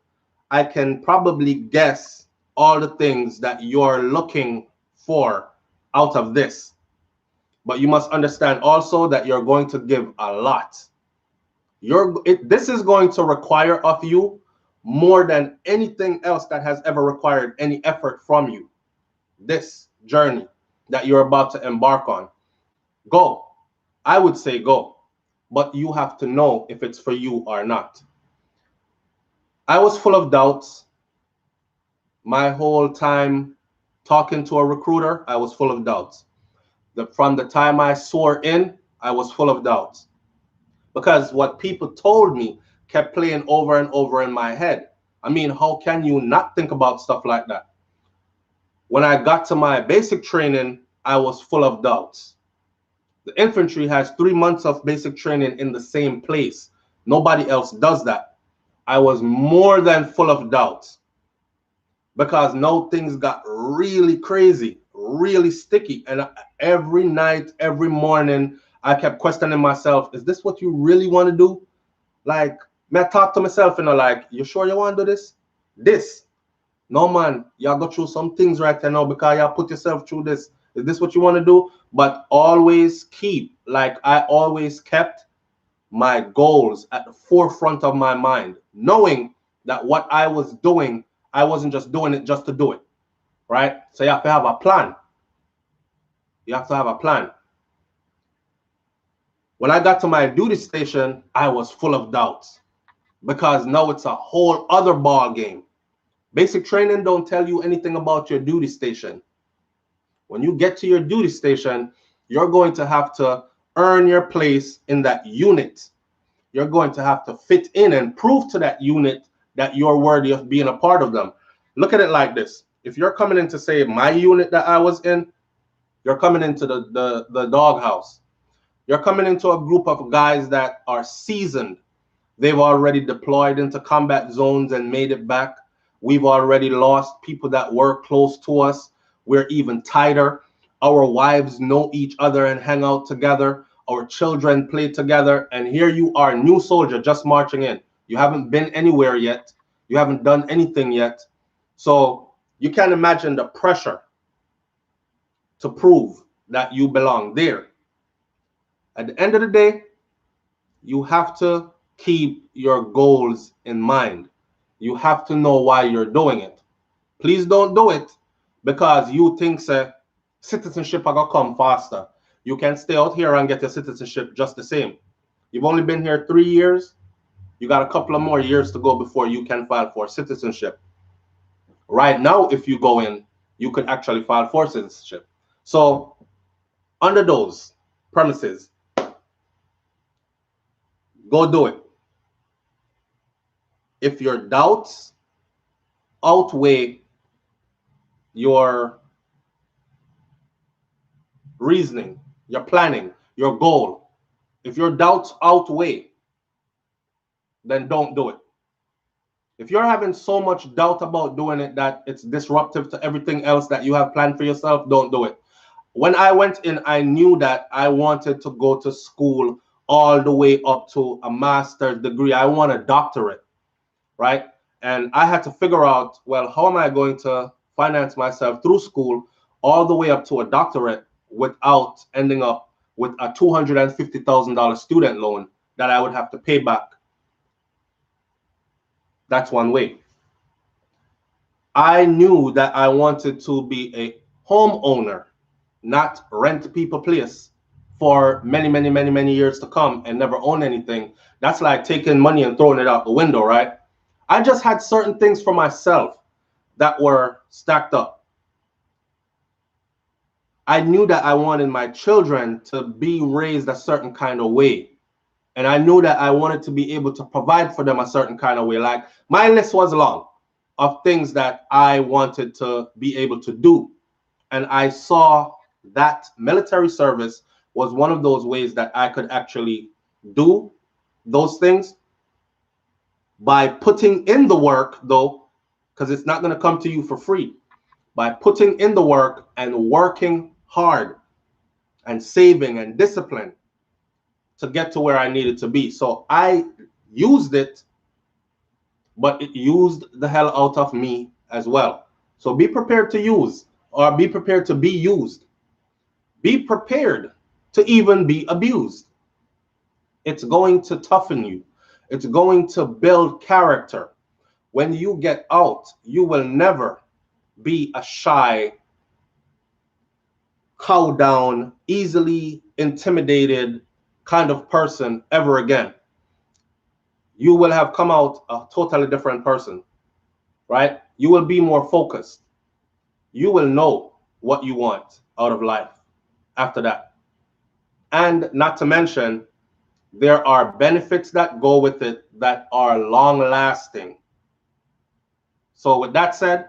I can probably guess all the things that you're looking for out of this. But you must understand also that you're going to give a lot. This is going to require of you more than anything else that has ever required any effort from you. This journey that you're about to embark on. Go. I would say go. But you have to know if it's for you or not. I was full of doubts. My whole time talking to a recruiter, I was full of doubts. From the time I swore in, I was full of doubts. Because what people told me kept playing over and over in my head. I mean, how can you not think about stuff like that? When I got to my basic training, I was full of doubts. The infantry has 3 months of basic training in the same place. Nobody else does that. I was more than full of doubts because now things got really crazy, really sticky. And every night, every morning, I kept questioning myself, is this what you really want to do? Like, may I talk to myself, like, you sure you want to do this? This. No, man, y'all go through some things right now because y'all put yourself through this. Is this what you want to do? But always keep, like I always kept my goals at the forefront of my mind, knowing that what I was doing, I wasn't just doing it just to do it, right? So you have to have a plan. You have to have a plan. When I got to my duty station, I was full of doubts because now it's a whole other ball game. Basic training don't tell you anything about your duty station. When you get to your duty station, you're going to have to earn your place in that unit. You're going to have to fit in and prove to that unit that you're worthy of being a part of them. Look at it like this. If you're coming into, say, my unit that I was in, you're coming into the doghouse. You're coming into a group of guys that are seasoned. They've already deployed into combat zones and made it back. We've already lost people that were close to us. We're even tighter. Our wives know each other and hang out together. Our children play together. And here you are, new soldier, just marching in. You haven't been anywhere yet. You haven't done anything yet. So you can imagine the pressure to prove that you belong there. At the end of the day, you have to keep your goals in mind. You have to know why you're doing it. Please don't do it because you think citizenship are gonna come faster. You can stay out here and get your citizenship just the same. You've only been here 3 years. You got a couple of more years to go before you can file for citizenship. Right now, if you go in, you could actually file for citizenship. So under those premises, go do it. If your doubts outweigh your reasoning, your planning, your goal, if your doubts outweigh, then don't do it. If you're having so much doubt about doing it that it's disruptive to everything else that you have planned for yourself, don't do it. When I went in, I knew that I wanted to go to school all the way up to a master's degree. I want a doctorate, right? And I had to figure out, well, how am I going to finance myself through school all the way up to a doctorate without ending up with a $250,000 student loan that I would have to pay back? That's one way. I knew that I wanted to be a homeowner, not rent people place for many, many, many, many years to come and never own anything. That's like taking money and throwing it out the window, right? I just had certain things for myself that were stacked up. I knew that I wanted my children to be raised a certain kind of way. And I knew that I wanted to be able to provide for them a certain kind of way. Like my list was long of things that I wanted to be able to do. And I saw that military service was one of those ways that I could actually do those things by putting in the work, though, because it's not going to come to you for free. By putting in the work and working hard and saving and discipline to get to where I needed to be. So I used it, but it used the hell out of me as well. So be prepared to use, or be prepared to be used. Be prepared to even be abused. It's going to toughen you. It's going to build character. When you get out, you will never be a shy, cow down, easily intimidated kind of person ever again. You will have come out a totally different person, right? You will be more focused. You will know what you want out of life after that. And not to mention, there are benefits that go with it that are long lasting. So with that said,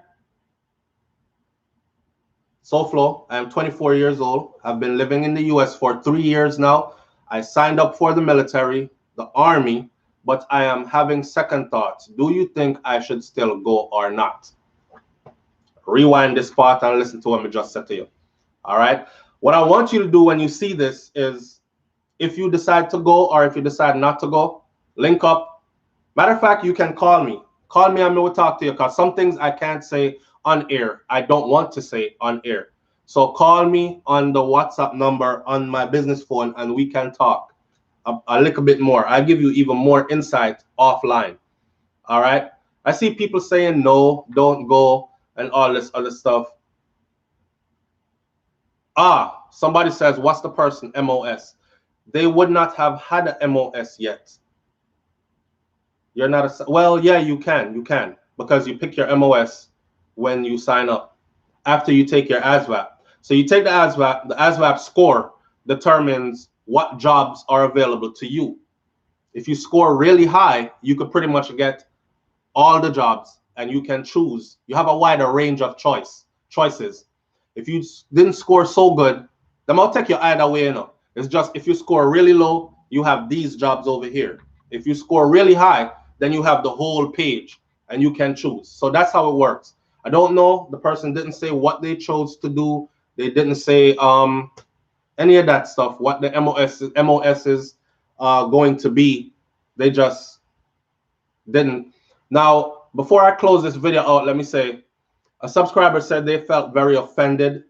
SoFlo, I am 24 years old. I've been living in the US for 3 years now. I signed up for the military, the army, but I am having second thoughts. Do you think I should still go or not? Rewind this part and listen to what I just said to you. All right. What I want you to do when you see this is, if you decide to go or if you decide not to go, link up. Matter of fact, you can call me. Call me and we will talk to you, because some things I can't say on air. I don't want to say on air. So call me on the WhatsApp number on my business phone and we can talk a little bit more. I'll give you even more insight offline. All right. I see people saying no, don't go, and all this other stuff. Somebody says, what's the person MOS? They would not have had a MOS yet. You're not a, well, yeah, you can, because you pick your MOS when you sign up after you take your ASVAB. So you take the ASVAB score determines what jobs are available to you. If you score really high, you could pretty much get all the jobs and you can choose. You have a wider range of choices. If you didn't score so good, then I'll take you either way, you know. It's just if you score really low, you have these jobs over here. If you score really high, then you have the whole page and you can choose. So that's how it works. I don't know. The person didn't say what they chose to do. They didn't say any of that stuff, what the MOS is going to be. They just didn't. Now, before I close this video out, let me say a subscriber said they felt very offended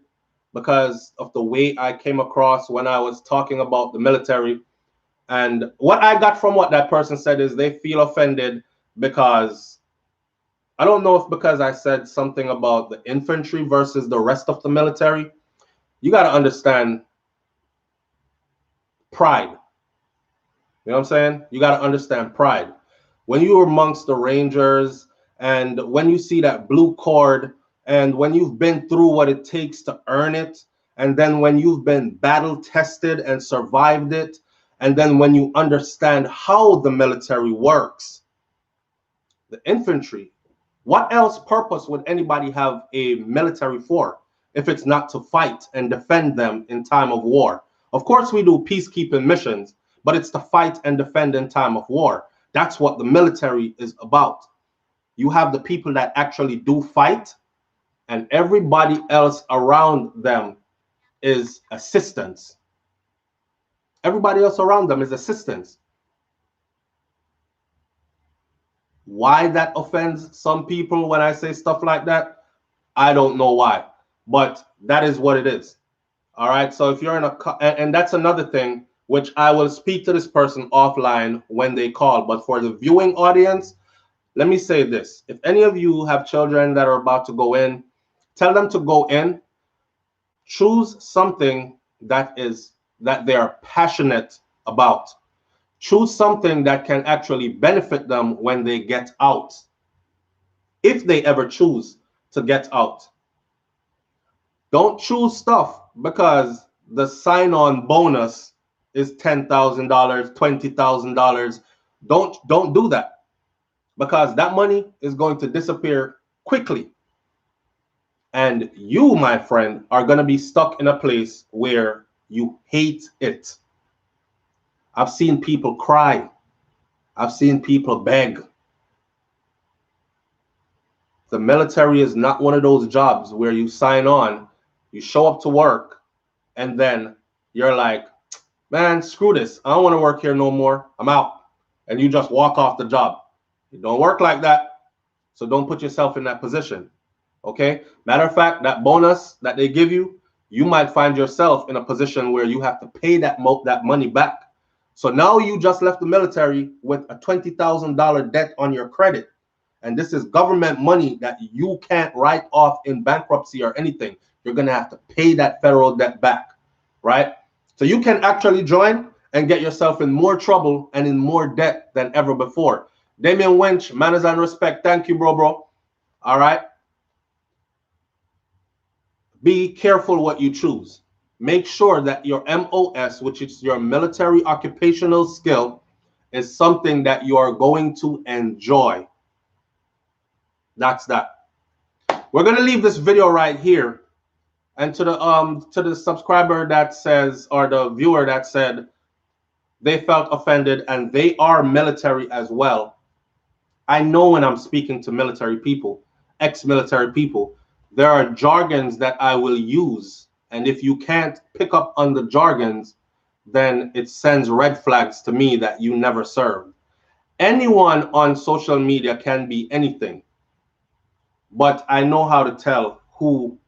because of the way I came across when I was talking about the military. And what I got from what that person said is they feel offended because I don't know if because I said something about the infantry versus the rest of the military. You got to understand pride. You know what I'm saying? You got to understand pride. When you're amongst the Rangers and when you see that blue cord and when you've been through what it takes to earn it, and then when you've been battle tested and survived it, and then when you understand how the military works, the infantry, what else purpose would anybody have a military for if it's not to fight and defend them in time of war? Of course, we do peacekeeping missions, but it's to fight and defend in time of war. That's what the military is about. You have the people that actually do fight, and everybody else around them is assistance. Everybody else around them is assistance. Why that offends some people when I say stuff like that, I don't know why, but that is what it is. All right. So if you're in a, and that's another thing, which I will speak to this person offline when they call. But for the viewing audience, let me say this. If any of you have children that are about to go in, tell them to go in, choose something that they are passionate about. Choose something that can actually benefit them when they get out, if they ever choose to get out. Don't choose stuff because the sign-on bonus is $10,000, $20,000. Don't do that, because that money is going to disappear quickly. And you, my friend, are going to be stuck in a place where you hate it. I've seen people cry. I've seen people beg. The military is not one of those jobs where you sign on, you show up to work, and then you're like, man, screw this. I don't want to work here no more. I'm out. And you just walk off the job. It don't work like that. So don't put yourself in that position. Okay? Matter of fact, that bonus that they give you, you might find yourself in a position where you have to pay that money back. So now you just left the military with a $20,000 debt on your credit. And this is government money that you can't write off in bankruptcy or anything. You're going to have to pay that federal debt back, right? So you can actually join and get yourself in more trouble and in more debt than ever before. Damien Winch, manners and respect. Thank you, bro. All right. Be careful what you choose. Make sure that your MOS, which is your military occupational skill, is something that you are going to enjoy. That's that. We're going to leave this video right here. And to the subscriber that says, or the viewer that said they felt offended and they are military as well. I know when I'm speaking to military people, ex-military people, there are jargons that I will use. And if you can't pick up on the jargons, then it sends red flags to me that you never served. Anyone on social media can be anything, but I know how to tell who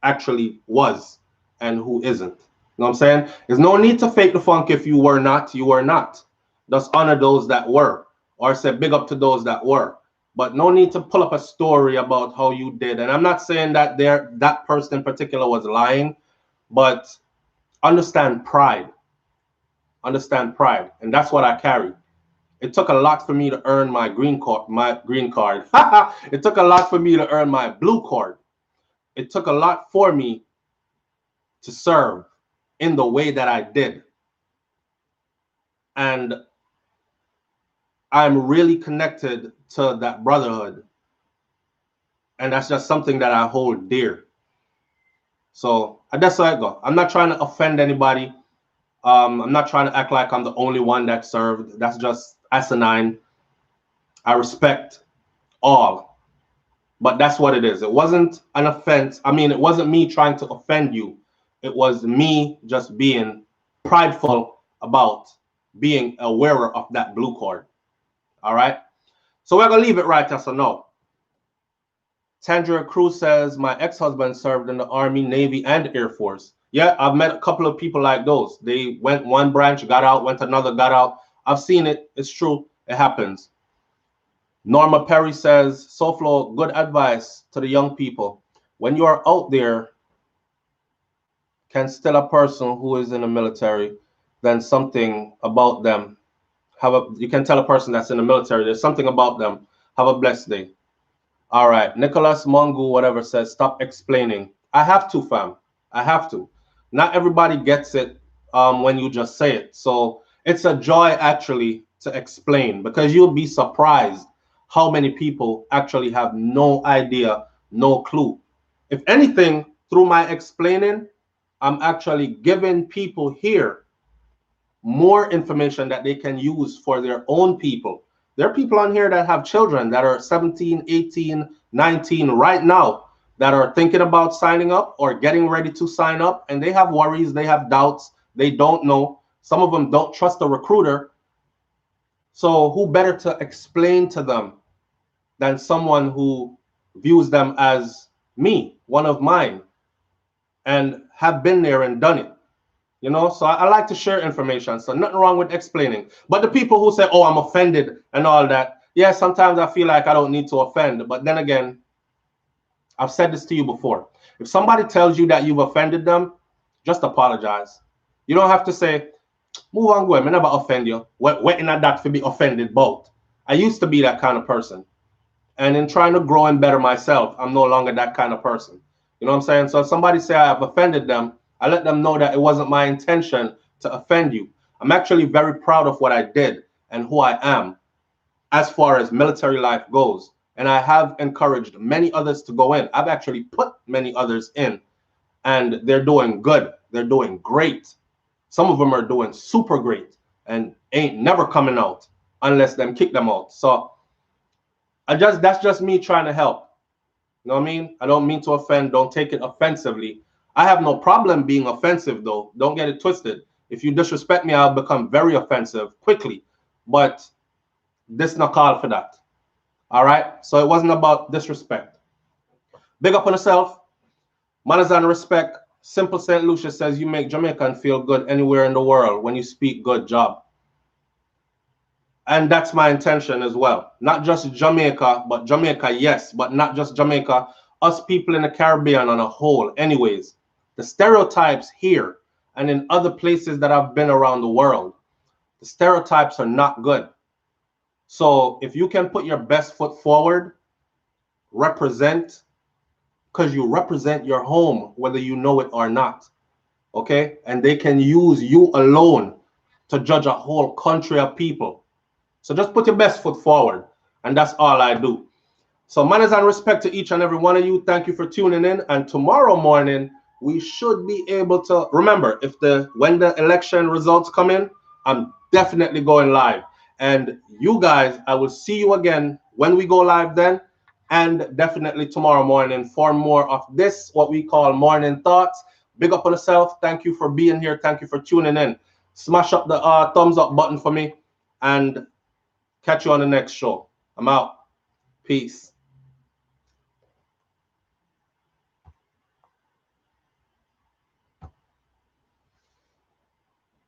actually was and who isn't. You know what I'm saying? There's no need to fake the funk. If you were not, you were not. Just honor those that were, or say big up to those that were. But no need to pull up a story about how you did. And I'm not saying that that person in particular was lying, but understand pride. Understand pride. And that's what I carry. It took a lot for me to earn my green card. It took a lot for me to earn my blue card. It took a lot for me to serve in the way that I did. And I'm really connected to that brotherhood. And that's just something that I hold dear. So that's how I go. I'm not trying to offend anybody. I'm not trying to act like I'm the only one that served. That's just asinine. I respect all, but that's what it is. It wasn't an offense. I mean, it wasn't me trying to offend you. It was me just being prideful about being a wearer of that blue cord. All right. So we're going to leave it right there. So no. Tandria Cruz says, my ex-husband served in the Army, Navy, and Air Force. Yeah, I've met a couple of people like those. They went one branch, got out, went another, got out. I've seen it. It's true. It happens. Norma Perry says, SoFlo, good advice to the young people. When you are out there, can still a person who is in the military, then something about them. You can tell a person that's in the military, there's something about them. Have a blessed day. All right. Nicholas Mongu, whatever, says, stop explaining. I have to, fam. I have to. Not everybody gets it when you just say it. So it's a joy, actually, to explain, because you'll be surprised how many people actually have no idea, no clue. If anything, through my explaining, I'm actually giving people here more information that they can use for their own people. There are people on here that have children that are 17, 18, 19 right now that are thinking about signing up or getting ready to sign up, and they have worries, they have doubts, they don't know. Some of them don't trust the recruiter. So who better to explain to them than someone who views them as me, one of mine, and have been there and done it. You know, so I like to share information. So nothing wrong with explaining. But the people who say, oh, I'm offended and all that, yeah, sometimes I feel like I don't need to offend. But then again, I've said this to you before. If somebody tells you that you've offended them, just apologize. You don't have to say, move on, go. I never offend you. Waiting at that to be offended both. I used to be that kind of person. And in trying to grow and better myself, I'm no longer that kind of person. You know what I'm saying? So if somebody say I have offended them, I let them know that it wasn't my intention to offend you. I'm actually very proud of what I did and who I am as far as military life goes. And I have encouraged many others to go in. I've actually put many others in, and they're doing good. They're doing great. Some of them are doing super great and ain't never coming out unless them kick them out. So that's just me trying to help. You know what I mean? I don't mean to offend. Don't take it offensively. I have no problem being offensive, though. Don't get it twisted. If you disrespect me, I'll become very offensive quickly. But this not call for that. All right? So it wasn't about disrespect. Big up on yourself. Manners and respect. Simple St. Lucia says you make Jamaican feel good anywhere in the world when you speak. Good job. And that's my intention as well. Not just Jamaica, but Jamaica, yes, but not just Jamaica. Us people in the Caribbean on a whole. Anyways, the stereotypes here and in other places that I've been around the world, the stereotypes are not good. So if you can put your best foot forward, represent, because you represent your home, whether you know it or not, okay? And they can use you alone to judge a whole country of people. So just put your best foot forward, and that's all I do. So manners and respect to each and every one of you. Thank you for tuning in. And tomorrow morning, we should be able to, remember, when the election results come in, I'm definitely going live. And you guys, I will see you again when we go live then, and definitely tomorrow morning for more of this, what we call Morning Thoughts. Big up on yourself. Thank you for being here. Thank you for tuning in. Smash up the thumbs up button for me, and catch you on the next show. I'm out. Peace.